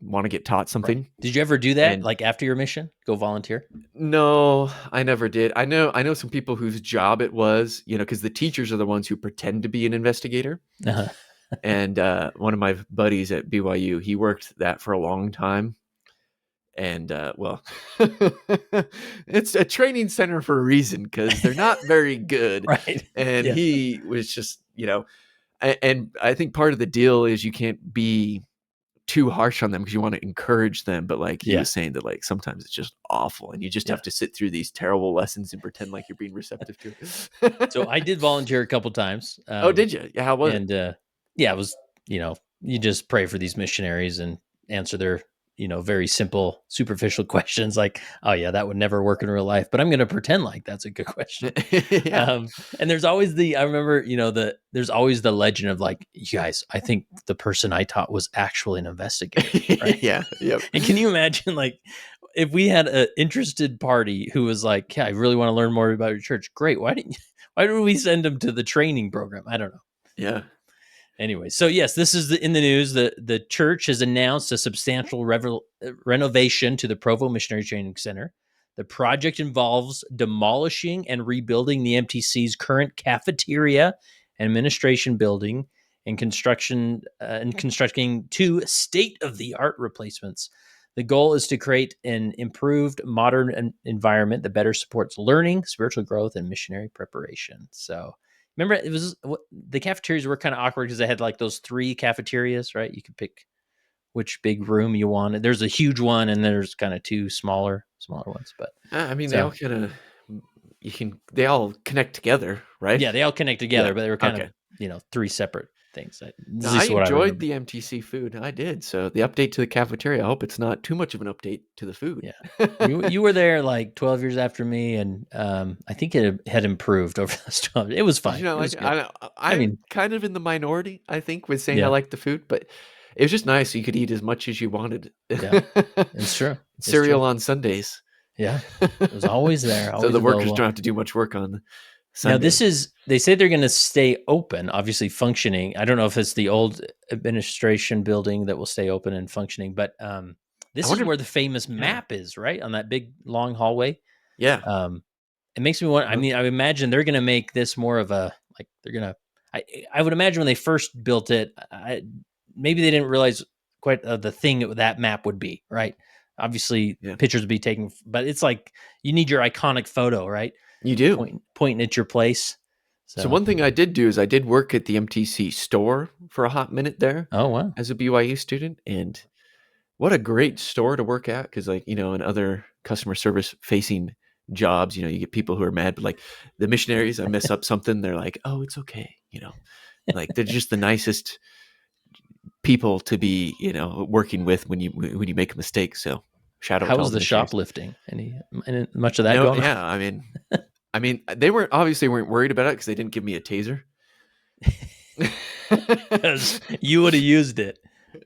want to get taught
Right.
something.
Did you ever do that?
And
Like after your mission, go volunteer?
no, I never did. I know some people whose job it was, because the teachers are the ones who pretend to be an investigator.
Uh-huh.
And one of my buddies at BYU, he worked that for a long time. And well, it's a training center for a reason because they're not very good.
Right.
And
Yeah.
he was just, and I think part of the deal is you can't be too harsh on them because you want to encourage them. But like he
Yeah.
was saying that like sometimes it's just awful and you just
Yeah.
have to sit through these terrible lessons and pretend like you're being receptive to it.
So I did volunteer a couple times.
Oh, did you? Yeah, how was it?
And yeah, it was, you just pray for these missionaries and answer their, very simple, superficial questions like, oh yeah, that would never work in real life, but I'm going to pretend like that's a good question.
Yeah.
And there's always I remember, there's always the legend of like, you guys, I think the person I taught was actually an investigator. Right?
Yeah. Yep.
And can you imagine like if we had an interested party who was like, yeah, I really want to learn more about your church. Great. Why did we send them to the training program? I don't know.
Yeah.
Anyway, so yes, this is in the news. The church has announced a substantial renovation to the Provo Missionary Training Center. The project involves demolishing and rebuilding the MTC's current cafeteria and administration building and constructing two state-of-the-art replacements. The goal is to create an improved, modern environment that better supports learning, spiritual growth, and missionary preparation. So remember, it was the cafeterias were kind of awkward because they had like those 3 cafeterias, right? You could pick which big room you wanted. There's a huge one, and there's kind of 2 smaller ones. But
I mean, they all kind of they all connect together, right?
yeah, they all connect together,
Yeah.
but they were kind
Okay.
of 3 separate things.
No, I enjoyed the MTC food. I did. So the update to the cafeteria, I hope it's not too much of an update to the food.
Yeah. You were there like 12 years after me, and I think it had improved over those 12. It was fine. It was good.
I'm kind of in the minority, I think, with saying I
Yeah.
like the food, but it was just nice. You could eat as much as you wanted.
Yeah. It's true. It's
Cereal
true.
on Sundays.
Yeah. It was always there.
So
Always
the workers
available.
don't have to do much work on
Now,
Sundays.
they say they're going to stay open, obviously functioning. I don't know if it's the old administration building that will stay open and functioning, but this is
wonder-
where the famous map is, right? On that big long hallway.
Yeah.
It makes me want, I mean, I imagine they're going to make this more of a, like they're going to, I would imagine when they first built it, maybe they didn't realize quite the thing that map would be, right? Obviously pictures would be taken, but it's like, you need your iconic photo, right?
You do.
Pointing at your place.
So one thing I did do is I did work at the MTC store for a hot minute there.
Oh, wow.
As a BYU student. And what a great store to work at. Because like, in other customer service facing jobs, you get people who are mad, but like the missionaries, I mess up something. They're like, oh, it's okay. Like they're just the nicest people to be, working with when you make a mistake. So shout out.
How
to all
was the
missionaries.
Shoplifting? Any much of that going on?
Yeah, I mean, they weren't worried about it because they didn't give me a taser.
Because you would have used it,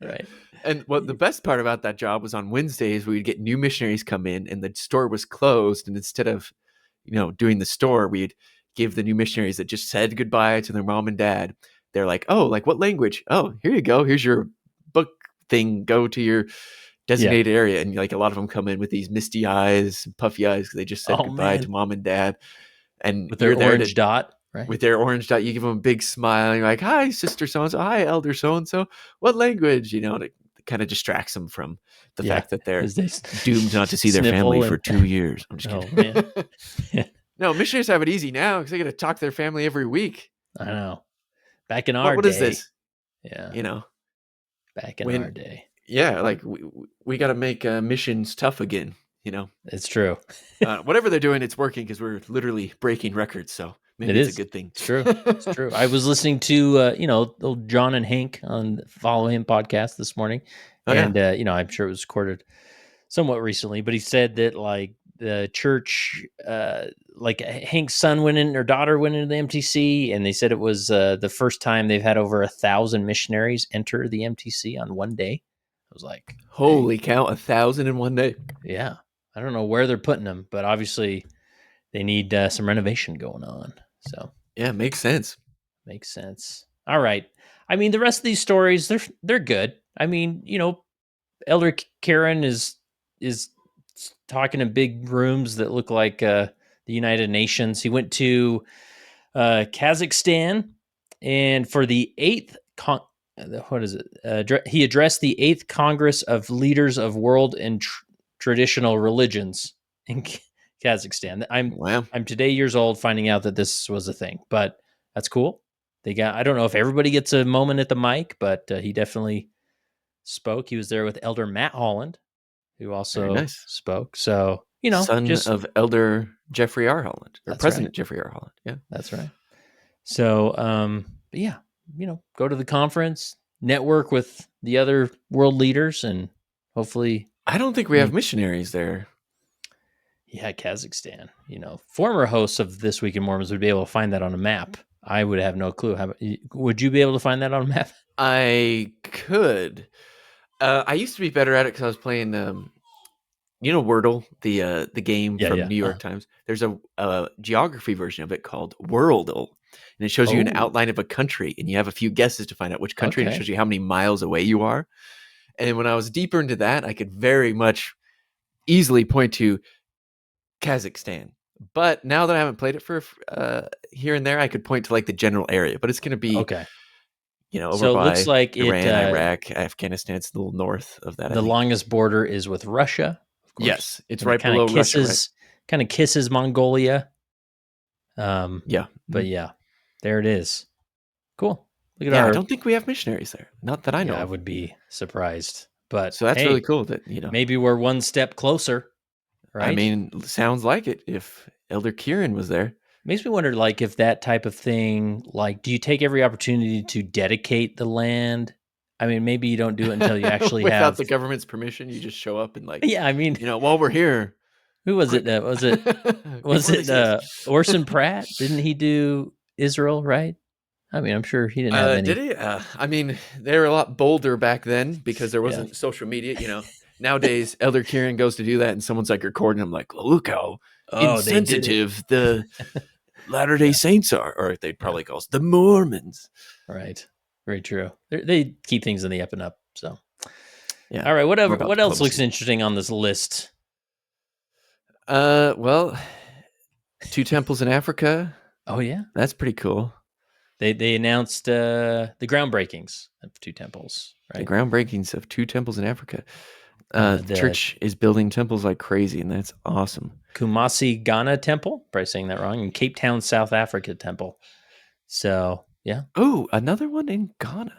right?
And what the best part about that job was on Wednesdays, we'd get new missionaries come in and the store was closed. And instead of, doing the store, we'd give the new missionaries that just said goodbye to their mom and dad. They're like, oh, like what language? Oh, here you go. Here's your book thing. Go to your designated area. And like a lot of them come in with these misty eyes, puffy eyes, because they just said goodbye to mom and dad. And
with their orange dot. Right.
With their orange dot, you give them a big smile. And you're like, hi, sister so-and-so. Hi, elder so-and-so. What language? And it kind of distracts them from the fact that they're doomed not to see their family for 2 years. I'm just kidding. Man. No, missionaries have it easy now because they got to talk to their family every week.
I know. Back in our day.
What is this?
Yeah. Back in our day.
Yeah, like we got to make missions tough again,
It's true.
Whatever they're doing, it's working because we're literally breaking records. So maybe it's a good thing.
It's true. It's true. I was listening to, old John and Hank on the Follow Him podcast this morning. And, I'm sure it was recorded somewhat recently, but he said that like the church, like Hank's son went in, or daughter went into the MTC, and they said it was the first time they've had over 1,000 missionaries enter the MTC on one day. I was like,
Holy cow, 1,000 in one day.
yeah, I don't know where they're putting them, but obviously they need some renovation going on. So
Yeah, makes sense.
makes sense. All right. I mean, the rest of these stories, they're good. I mean, Elder Karen is talking in big rooms that look like the United Nations. He went to Kazakhstan, and for the eighth what is it? He addressed the eighth Congress of Leaders of World and Traditional Religions in Kazakhstan.
Wow.
I'm today years old finding out that this was a thing, but that's cool. I don't know if everybody gets a moment at the mic, but he definitely spoke. He was there with Elder Matt Holland, who also
nice.
spoke. So,
Son of Elder Jeffrey R. Holland, or President
right.
Jeffrey R. Holland. Yeah,
that's right. So, but yeah, go to the conference, network with the other world leaders, and hopefully.
I don't think we have missionaries there.
Yeah, Kazakhstan. Former hosts of This Week in Mormons would be able to find that on a map. I would have no clue. Would you be able to find that on a map?
I could. I used to be better at it because I was playing, Wordle, the game from New York Times. There's a geography version of it called Worldle, and it shows you an outline of a country, and you have a few guesses to find out which country, and it shows you how many miles away you are. And when I was deeper into that, I could very much easily point to Kazakhstan. But now that I haven't played it for here and there, I could point to like the general area. But it's going to be over
so
by
it looks like
Iran, Iraq, Afghanistan. It's a little north of that.
The longest border is with Russia. Of course.
Yes, it's right below Russia. Right?
Kind of kisses Mongolia.
Yeah,
but yeah, there it is. Cool.
Look at I don't think we have missionaries there. Not that I know.
I would be surprised. But
so that's really cool that
maybe we're one step closer. Right?
I mean, sounds like it. If Elder Kieran was there,
makes me wonder, like, if that type of thing, like, do you take every opportunity to dedicate the land? I mean, maybe you don't do it until you actually
without the government's permission. You just show up and like,
yeah. I mean,
while we're here,
who was it? Was it Orson Pratt? Didn't he do Israel? Right. I mean, I'm sure he didn't have any.
Did he? I mean, they were a lot bolder back then because there wasn't social media. Nowadays, Elder Kieran goes to do that, and someone's like recording him, like, look how insensitive the Latter-day Saints are, or they'd probably call us the Mormons.
Right. Very true. They keep things in the up and up. So,
yeah.
All right. What else looks interesting on this list?
Well, 2 temples in Africa.
Oh yeah,
that's pretty cool.
They announced the groundbreakings of 2 temples. Right.
The groundbreakings of 2 temples in Africa. The church is building temples like crazy, and that's awesome.
Kumasi, Ghana temple, probably saying that wrong, and Cape Town, South Africa temple. So, yeah.
Oh, another one in Ghana.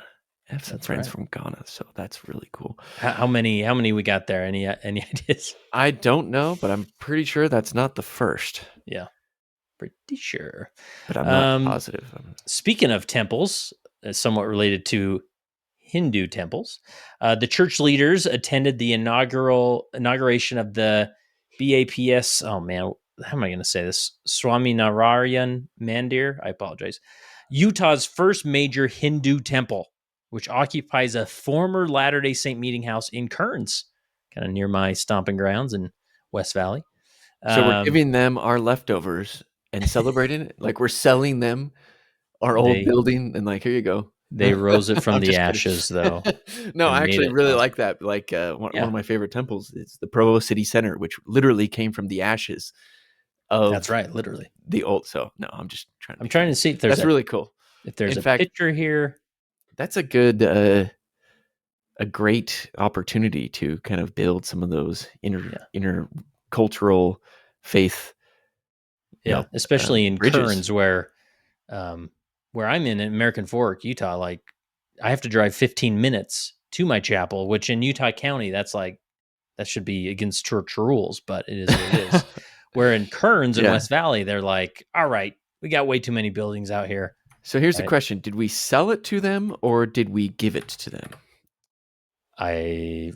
I have some friends from Ghana, so that's really cool.
How many we got there? Any ideas?
I don't know, but I'm pretty sure that's not the first.
Yeah, pretty sure.
But I'm not positive.
Speaking of temples, somewhat related to Hindu temples, the church leaders attended the inauguration of the BAPS. Oh man, how am I going to say this? Swaminarayan Mandir. I apologize. Utah's first major Hindu temple, which occupies a former Latter-day Saint meeting house in Kearns, kind of near my stomping grounds in West Valley.
So we're giving them our leftovers and celebrating it. Like we're selling them our old building and like, here you go.
They rose it from the ashes, though.
No, I actually really like that. Like one of my favorite temples is the Provo City Center, which literally came from the ashes of.
That's right, literally
the old. So no, I'm just trying.
I'm trying to see if there's.
That's really cool.
If there's a picture here,
that's a good, a great opportunity to kind of build some of those inner cultural faith.
Yeah, especially in bridges. Kearns, where I'm in American Fork, Utah, like I have to drive 15 minutes to my chapel, which in Utah County, that should be against church rules, but it is what it is. Where in Kearns and West Valley, they're like, all right, we got way too many buildings out here.
So here's the question. Did we sell it to them or did we give it to them?
I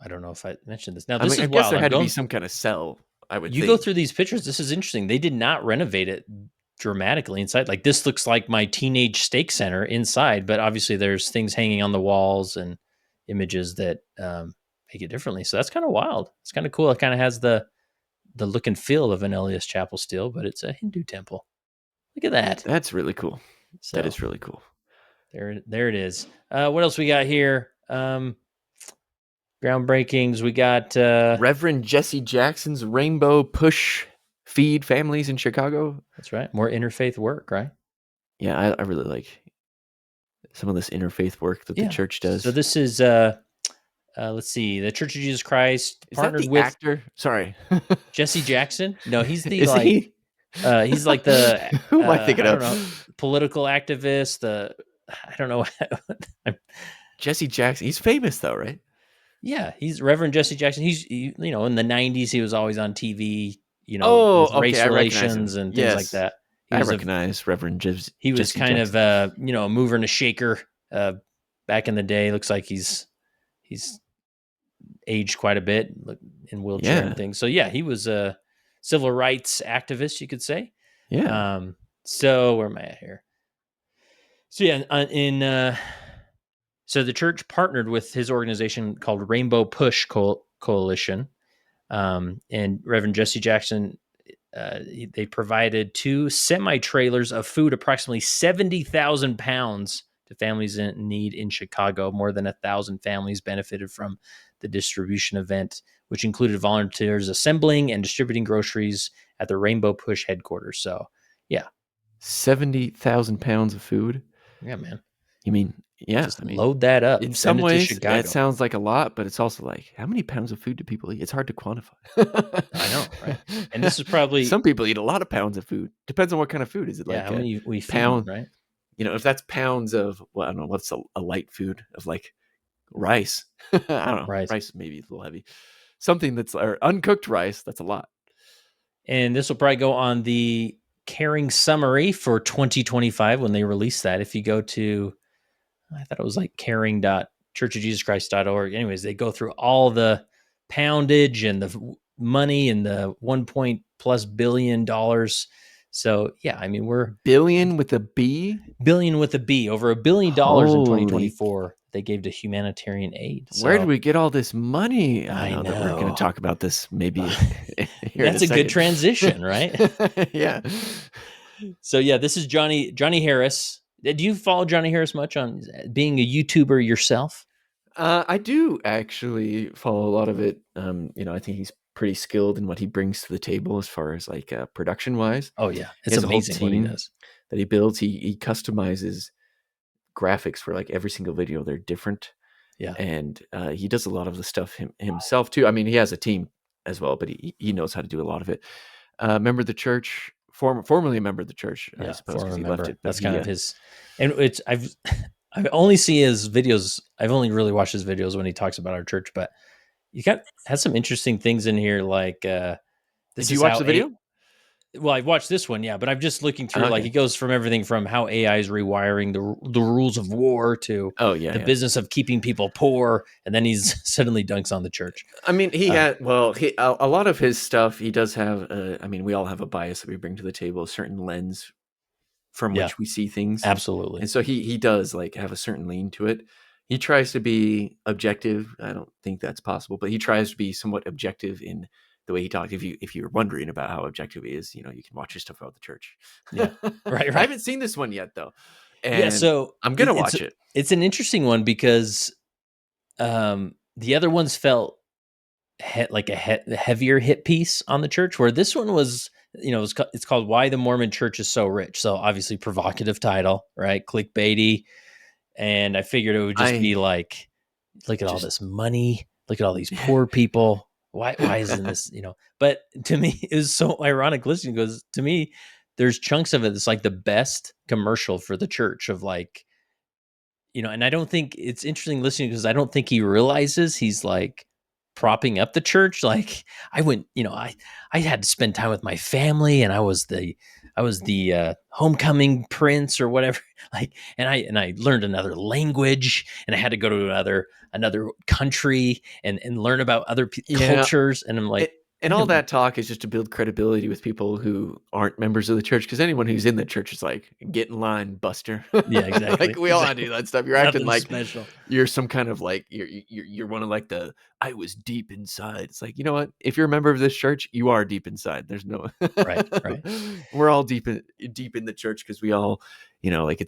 I don't know if I mentioned this. Now,
I
this
mean, I
is
guess
wild.
there had to be some kind of cell, I would
You
think.
go through these pictures. This is interesting. They did not renovate it dramatically inside. Like this looks like my teenage steak center inside, but obviously there's things hanging on the walls and images that make it differently. So that's kind of wild. It's kind of cool. It kind of has the look and feel of an Elias Chapel still, but it's a Hindu temple. Look at that.
That's really cool.
So
That is really cool.
there it is. What else we got here? Groundbreakings. We got
Reverend Jesse Jackson's Rainbow Push feed families in Chicago.
That's right. More interfaith work, right?
Yeah, I really like some of this interfaith work that the church does.
So this is let's see, the Church of Jesus Christ
is
partnered
that the
with
actor? Sorry,
Jesse Jackson. No, he's the
is he?
He's like the
Who am I thinking
I
of?
don't know, political activist. I don't know.
Jesse Jackson. He's famous though, right?
Yeah, he's Reverend Jesse Jackson. In the 90s, he was always on TV. With race relations and things like that.
I recognize Reverend Jesse.
He was kind of a mover and a shaker back in the day. Looks like he's aged quite a bit in wheelchair and things. So yeah, he was a civil rights activist, you could say.
Yeah.
So where am I at here? So yeah, so the church partnered with his organization called Rainbow Push Coalition, and Reverend Jesse Jackson. They provided 2 semi-trailers of food, approximately 70,000 pounds, to families in need in Chicago. More than 1,000 families benefited from the distribution event, which included volunteers assembling and distributing groceries at the Rainbow Push headquarters. So, yeah.
70,000 pounds of food?
Yeah, man.
You mean, yeah.
Just load that up.
In some ways, that sounds like a lot, but it's also like, how many pounds of food do people eat? It's hard to quantify.
I know, right? And this is probably...
Some people eat a lot of pounds of food. Depends on what kind of food. Is it like
how many we
pound,
feed, right?
If that's pounds of, well, I don't know, what's a light food of like rice? I don't know. Rice maybe a little heavy. Something that's uncooked rice, that's a lot. And
this will probably go on the Caring Summary for 2025 when they release that. If you go to... I thought it was like caring.churchofjesuschrist.org. Anyways, they go through all the poundage and the money and the $1+ billion. So yeah, I mean, we're
billion with a B,
over $1 billion in 2024. They gave to humanitarian aid. So,
where did we get all this money?
I know
that we're going to talk about this maybe.
That's a good transition, right?
Yeah.
So yeah, this is Johnny Harris. Do you follow Johnny Harris much on being a YouTuber yourself?
I do actually follow a lot of it. I think he's pretty skilled in what he brings to the table as far as like production wise.
Oh yeah, it's amazing what he does.
That he builds. He customizes graphics for like every single video. They're different.
Yeah,
and he does a lot of the stuff himself too. I mean, he has a team as well, but he knows how to do a lot of it. Member of the church. Formerly a member of the church, I suppose, because he left it.
That's kind of his, and it's I've only seen his videos. I've only really watched his videos when he talks about our church, but you has some interesting things in here. Like,
did you watch the video?
Well, I've watched this one, yeah, but I'm just looking through. Like, he goes from everything from how AI is rewiring the rules of war to the business of keeping people poor, and then he's suddenly dunks on the church.
I mean, a lot of his stuff. He does have. I mean, we all have a bias that we bring to the table, a certain lens from which we see things.
Absolutely,
and so he does like have a certain lean to it. He tries to be objective. I don't think that's possible, but he tries to be somewhat objective in the way he talks. If you're wondering about how objective he is, you can watch his stuff about the church.
Yeah, right.
I haven't seen this one yet though.
And so
I'm gonna watch it.
It's an interesting one because the other ones felt like a heavier hit piece on the church, where this one was, it's called "Why the Mormon Church is So Rich." So obviously provocative title, right? Clickbaity, and I figured it would just be like, look at all this money, look at all these poor people. Why isn't this, but to me, it was so ironic listening, because to me, there's chunks of it that's like the best commercial for the church of like, and I don't think it's interesting listening because I don't think he realizes he's like propping up the church. Like I went, I had to spend time with my family, and I was the homecoming prince or whatever. Like, and I learned another language, and I had to go to another country and learn about other cultures. And I'm like,
and all that talk is just to build credibility with people who aren't members of the church, because anyone who's in the church is like, get in line, Buster.
Yeah, exactly.
Like we all do that stuff. You're acting like
special.
You're some kind of like you're one of like the I was deep inside. It's like, you know what? If you're a member of this church, you are deep inside. There's no
right.
We're all deep in the church because we all, like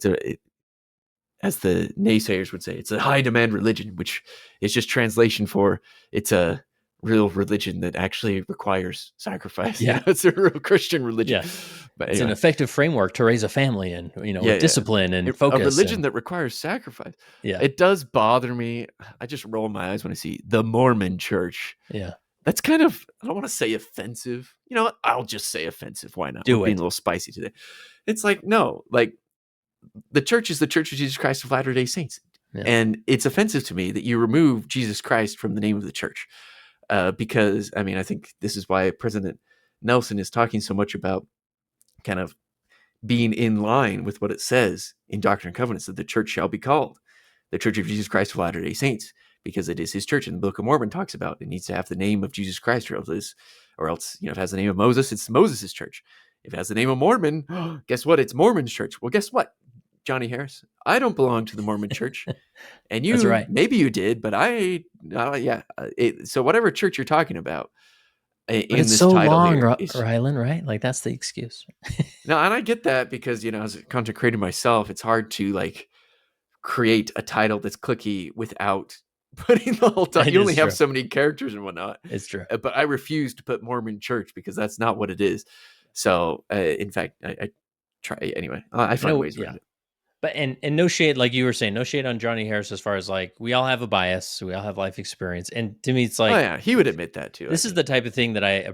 as the naysayers would say, it's a high demand religion, which is just translation for it's a real religion that actually requires sacrifice.
Yeah.
It's a real Christian religion.
Yeah.
But
it's an effective framework to raise a family and, with discipline and focus.
A religion that requires sacrifice.
Yeah.
It does bother me. I just roll my eyes when I see the Mormon church.
Yeah.
That's kind of, I don't want to say offensive. You know what? I'll just say offensive. Why not?
We're
being a little spicy today. It's like, no, like the church is the Church of Jesus Christ of Latter-day Saints. Yeah. And it's offensive to me that you remove Jesus Christ from the name of the church. Because, I mean, I think this is why President Nelson is talking so much about kind of being in line with what it says in Doctrine and Covenants, that the church shall be called the Church of Jesus Christ of Latter-day Saints, because it is his church. And the Book of Mormon talks about it needs to have the name of Jesus Christ, or else, if it has the name of Moses, it's Moses' church. If it has the name of Mormon, guess what? It's Mormon's church. Well, guess what, Johnny Harris? I don't belong to the Mormon church. And you,
That's right.
Maybe you did, but so whatever church you're talking about,
it's so long, Rylan, right? Like that's the excuse.
No, and I get that because, as a content creator myself, it's hard to like create a title that's clicky without putting the whole title. You only have so many characters and whatnot.
It's true.
But I refuse to put Mormon church because that's not what it is. So, in fact, I try anyway. I find ways around it.
But and no shade, like you were saying, no shade on Johnny Harris as far as like we all have a bias, we all have life experience, and to me, it's like,
oh yeah, he would admit that too.
This is the type of thing that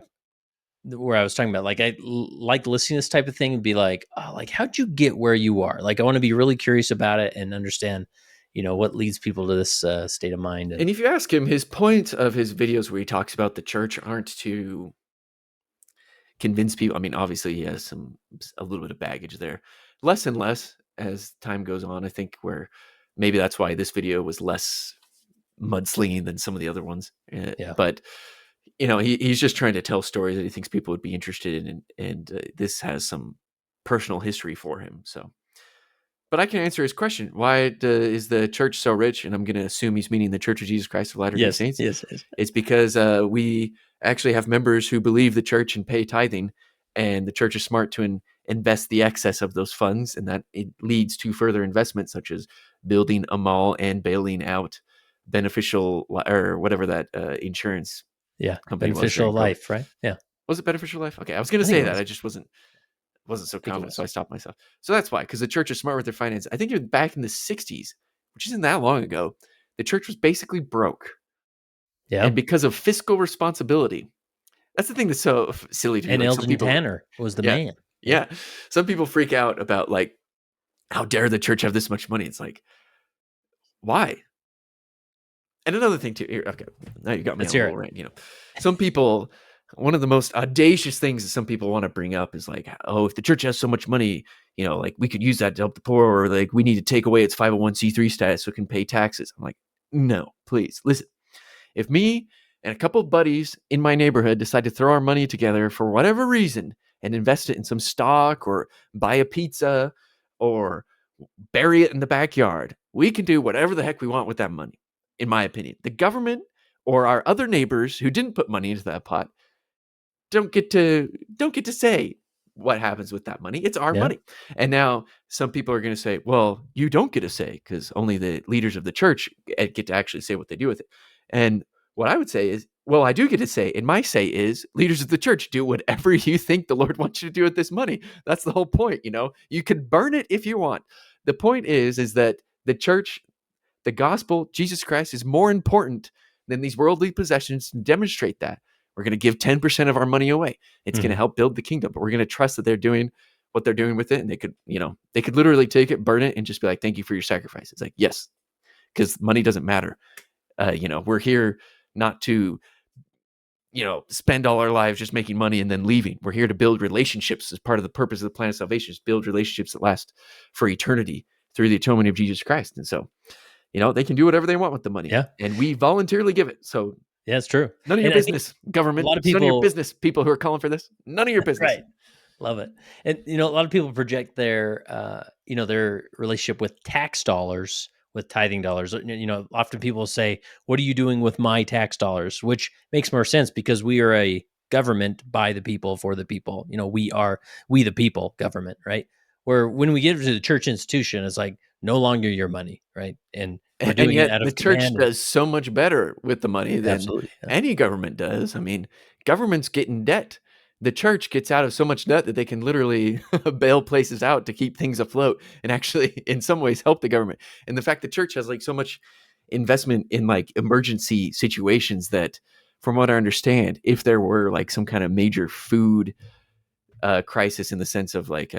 where I was talking about, like I like listening to this type of thing and be like, oh, like how'd you get where you are? Like I want to be really curious about it and understand, what leads people to this state of mind.
And if you ask him, his point of his videos where he talks about the church aren't to convince people. I mean, obviously he has a little bit of baggage there, less and less as time goes on. I think where maybe that's why this video was less mudslinging than some of the other ones.
Yeah.
But he's just trying to tell stories that he thinks people would be interested in, and this has some personal history for him. So, but I can answer his question. Why is the church so rich? And I'm going to assume he's meaning the Church of Jesus Christ of Latter-day Saints.
Yes.
It's because we actually have members who believe the church and pay tithing, and the church is smart to invest the excess of those funds, and that it leads to further investments such as building a mall and bailing out Beneficial or whatever that insurance.
Yeah, Beneficial Life, right? Yeah.
Was it Beneficial Life? Okay, I was going to say that. I just wasn't so confident, so I stopped myself. So that's why, because the church is smart with their finances. I think it back in the 60s, which isn't that long ago, the church was basically broke.
Yeah.
And because of fiscal responsibility. That's the thing that's so silly to me.
And like Eldon Tanner was the man.
Yeah. Some people freak out about like, how dare the church have this much money? It's like, why? And another thing too. Here, okay, now you got me on a roll, right? Some people, one of the most audacious things that some people want to bring up is like, oh, if the church has so much money, like we could use that to help the poor, or like we need to take away its 501c3 status so it can pay taxes. I'm like, no, please listen. If me and a couple of buddies in my neighborhood decide to throw our money together for whatever reason and invest it in some stock or buy a pizza or bury it in the backyard, we can do whatever the heck we want with that money. In my opinion, the government or our other neighbors who didn't put money into that pot don't get to say what happens with that money. It's our money. And now some people are going to say, well, you don't get a say because only the leaders of the church get to actually say what they do with it. And what I would say is, well, I do get to say, and my say is, leaders of the church, do whatever you think the Lord wants you to do with this money. That's the whole point. You can burn it if you want. The point is that the church, the gospel, Jesus Christ is more important than these worldly possessions. To demonstrate that, we're going to give 10% of our money away. It's going to help build the kingdom, but we're going to trust that they're doing what they're doing with it. And they could literally take it, burn it, and just be like, thank you for your sacrifice. It's like, yes, because money doesn't matter. We're here not to, spend all our lives just making money and then leaving. We're here to build relationships as part of the purpose of the plan of salvation, is build relationships that last for eternity through the atonement of Jesus Christ. And so, they can do whatever they want with the money.
Yeah.
And we voluntarily give it. So
Yeah, it's true.
none of your
And I think
business, government.
a lot of
None of your
people-
business, people who are calling for this. None of your business.
Right. Love it. And a lot of people project their their relationship with tax dollars, with tithing dollars. Often people say, "What are you doing with my tax dollars?" Which makes more sense because we are a government by the people for the people. We the people government, right? Where when we give to the church institution, it's like no longer your money, right? And we're doing
And
it
yet
out
the
of
church
command.
does so much better with the money than
Absolutely. Yeah.
any government does. I mean, governments get in debt. The church gets out of so much debt that they can literally bail places out to keep things afloat and actually, in some ways, help the government. And the fact the church has like so much investment in like emergency situations that, from what I understand, if there were like some kind of major food crisis in the sense of like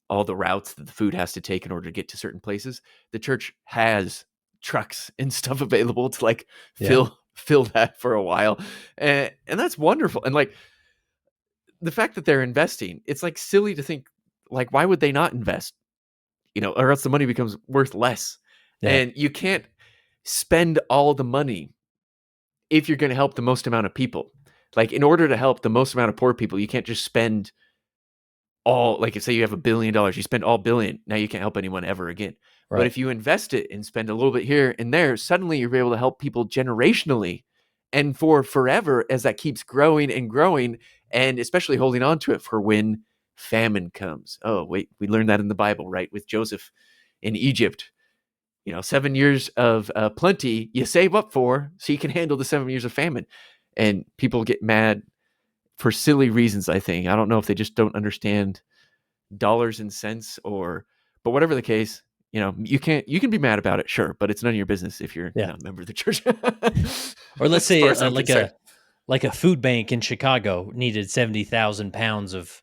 all the routes that the food has to take in order to get to certain places, the church has trucks and stuff available to like fill that for a while. And that's wonderful. And like the fact that they're investing, it's like silly to think like, why would they not invest? Or else the money becomes worth less.
Yeah.
And you can't spend all the money if you're going to help the most amount of people. Like in order to help the most amount of poor people, you can't just spend all, like say you have $1 billion, you spend all billion, now you can't help anyone ever again.
Right.
But if you invest it and spend a little bit here and there, suddenly you're able to help people generationally and for forever as that keeps growing and growing, and especially holding on to it for when famine comes. Oh, wait, we learned that in the Bible, right? With Joseph in Egypt. 7 years of plenty you save up for so you can handle the 7 years of famine. And people get mad for silly reasons, I think. I don't know if they just don't understand dollars and cents but whatever the case, you can be mad about it, sure, but it's none of your business if you're not a member of the church.
Or let's
As
say
far as I'm concerned.
like a food bank in Chicago needed 70,000 pounds of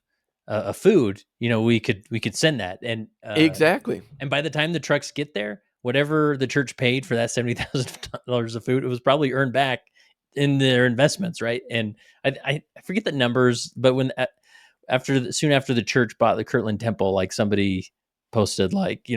food. We could send that, and
Exactly.
And by the time the trucks get there, whatever the church paid for that $70,000 of food, it was probably earned back in their investments, right? And I forget the numbers, but when soon after the church bought the Kirtland Temple, like somebody posted, like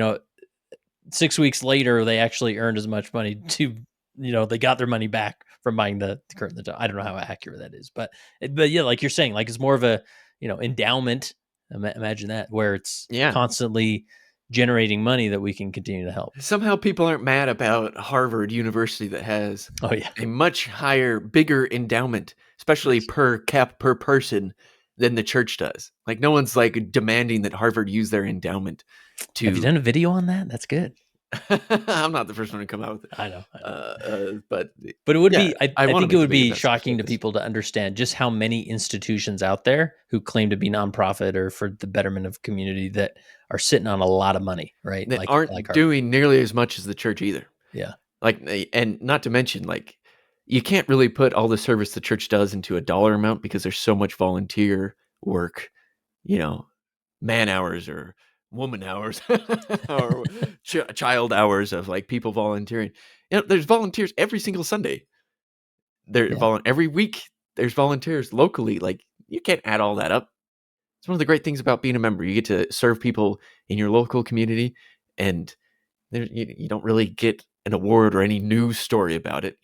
6 weeks later, they actually earned as much money to, they got their money back from buying the Kirtland Temple. I don't know how accurate that is, but yeah, like you're saying, like it's more of a endowment. Imagine that, where it's constantly generating money that we can continue to help.
Somehow people aren't mad about Harvard University that has a much higher, bigger endowment, especially per person than the church does. Like no one's like demanding that Harvard use their endowment to.
Have you done a video on that? That's good.
I'm not the first one to come out with it.
I know.
But
it would be. I think it would be shocking to people to understand just how many institutions out there who claim to be nonprofit or for the betterment of community that are sitting on a lot of money, right?
That aren't doing nearly as much as the church either.
Yeah.
And not to mention, like, you can't really put all the service the church does into a dollar amount because there's so much volunteer work, man hours or woman hours or child hours of like people volunteering. There's volunteers every single Sunday. Every week there's volunteers locally. Like you can't add all that up. It's one of the great things about being a member. You get to serve people in your local community, and you don't really get an award or any news story about it,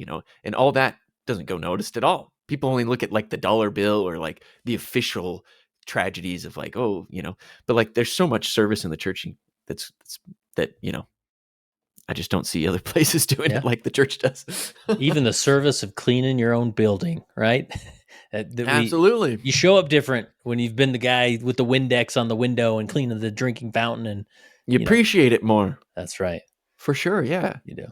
and all that doesn't go noticed at all. People only look at like the dollar bill or like the official tragedies of like, but like there's so much service in the church that I just don't see other places doing it like the church does.
Even the service of cleaning your own building, right?
Absolutely.
You show up different when you've been the guy with the Windex on the window and cleaning the drinking fountain, and
you appreciate it more.
That's right.
For sure. Yeah.
You do.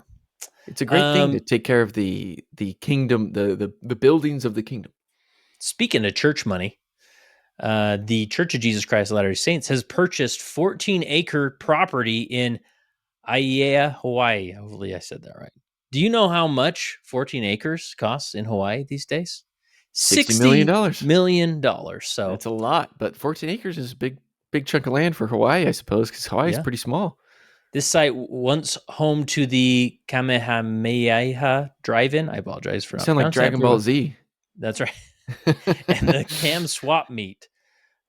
It's a great thing to take care of the kingdom, the buildings of the kingdom.
Speaking of church money, the Church of Jesus Christ of Latter-day Saints has purchased 14-acre property in Aiea, Hawaii. Hopefully I said that right. Do you know how much 14 acres costs in Hawaii these days?
$60 million.
So
that's a lot, but 14 acres is a big chunk of land for Hawaii, I suppose, because Hawaii is pretty small.
This site once home to the Kamehameha Drive-In. I apologize for
You
not
sound like
pronouncing that
Dragon
very
Ball
well.
Z.
That's right. And the Cam Swap Meet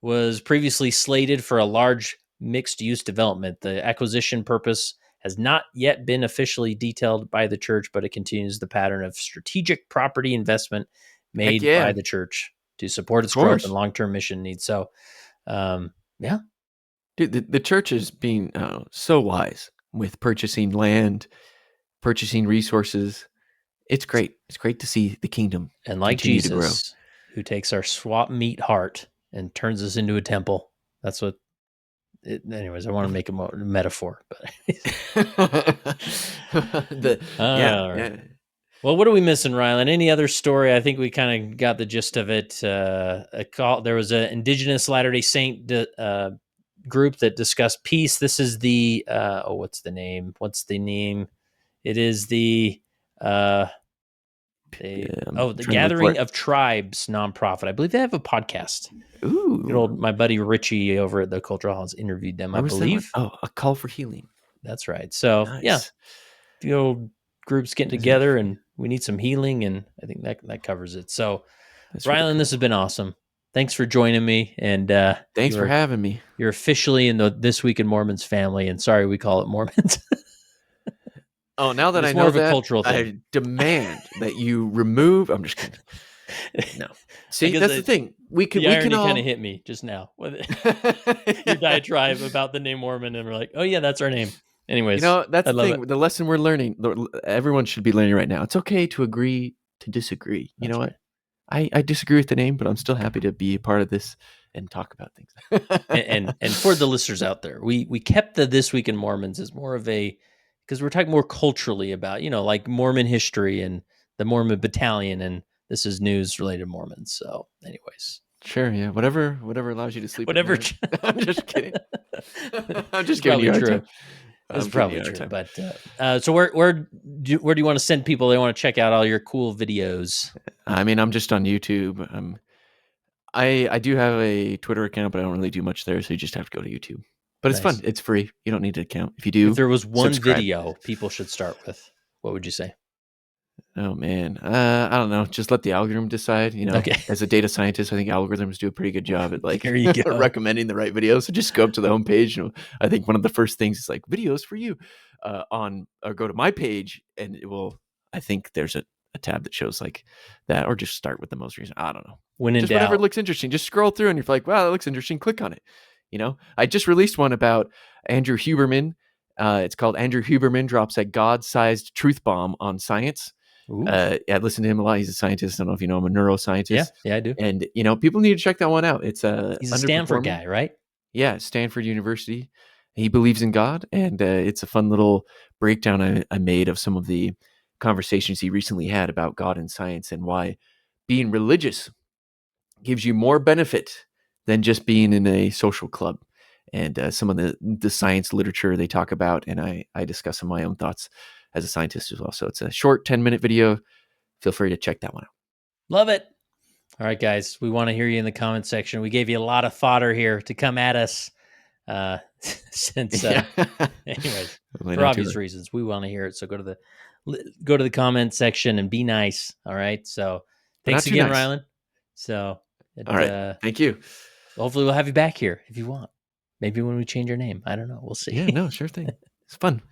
was previously slated for a large mixed-use development. The acquisition purpose has not yet been officially detailed by the church, but it continues the pattern of strategic property investment made
yeah.
by the church to support its
Of
growth
course.
and long-term mission needs. So, yeah.
Dude, the church is being so wise with purchasing land, purchasing resources. It's great. It's great to see the kingdom
And like
continue to grow.
Jesus, who takes our swap meet heart and turns us into a temple. That's what. Anyways, I want to make a metaphor, but
yeah.
right. Well, what are we missing, Rylan? Any other story? I think we kind of got the gist of it. There was an Indigenous Latter-day Saint group that discussed peace. This is the what's the name? It is the the Gathering of Tribes nonprofit. I believe they have a podcast.
Ooh.
My buddy Richie over at the Cultural Halls interviewed them, I believe.
A call for healing.
That's right. So
nice.
Yeah, the old groups getting together and we need some healing, and I think that covers it. So Rylan, really cool. This has been awesome. Thanks for joining me, and
thanks for having me.
You're officially in the This Week in Mormons family, and sorry we call it Mormons.
Oh, now that I know that, a cultural thing. I demand that you remove. I'm just kidding. No, see, that's the thing. We can all
kind of hit me just now with your diatribe about the name Mormon, and we're like, oh yeah, that's our name. Anyways,
that's the thing. The lesson we're learning. Everyone should be learning right now. It's okay to agree to disagree. You know what? I disagree with the name, but I'm still happy to be a part of this and talk about things.
and for the listeners out there, we kept the This Week in Mormons as more of a, because we're talking more culturally about, like Mormon history and the Mormon Battalion, and this is news related to Mormons. So anyways.
Sure, yeah. Whatever allows you to sleep.
Whatever.
I'm just kidding. I'm just giving you a hard time.
That's probably true. But so where do you want to send people? They want to check out all your cool videos.
I mean, I'm just on YouTube. I do have a Twitter account, but I don't really do much there, so you just have to go to YouTube. But it's fun. It's free. You don't need an account. If you do,
if there was one video people should start with, what would you say?
Oh man, I don't know. Just let the algorithm decide. Okay. As a data scientist, I think algorithms do a pretty good job at recommending the right videos. So just go up to the homepage, and I think one of the first things is like videos for you or go to my page, and it will. I think there's a tab that shows like that, or just start with the most recent. I don't know.
When in
just
doubt,
whatever looks interesting, just scroll through, and you're like, wow, that looks interesting. Click on it. I just released one about Andrew Huberman. It's called Andrew Huberman Drops a God-Sized Truth Bomb on Science. I listen to him a lot. He's a scientist. I don't know if you know him, a neuroscientist.
Yeah, I do.
And people need to check that one out. It's
he's a Stanford guy, right?
Yeah, Stanford University. He believes in God, and it's a fun little breakdown I made of some of the conversations he recently had about God and science, and why being religious gives you more benefit than just being in a social club. And some of the science literature they talk about, and I discuss some of my own thoughts as a scientist as well. So it's a short 10-minute video. Feel free to check that one out.
Love it. All right, guys, we want to hear you in the comment section. We gave you a lot of fodder here to come at us since anyways, for obvious reasons, we want to hear it. So go to the comment section and be nice. All right. So thanks again, Rylan. So
all right. Thank you.
Hopefully we'll have you back here if you want. Maybe when we change your name. I don't know. We'll see.
Yeah, no, sure thing. It's fun.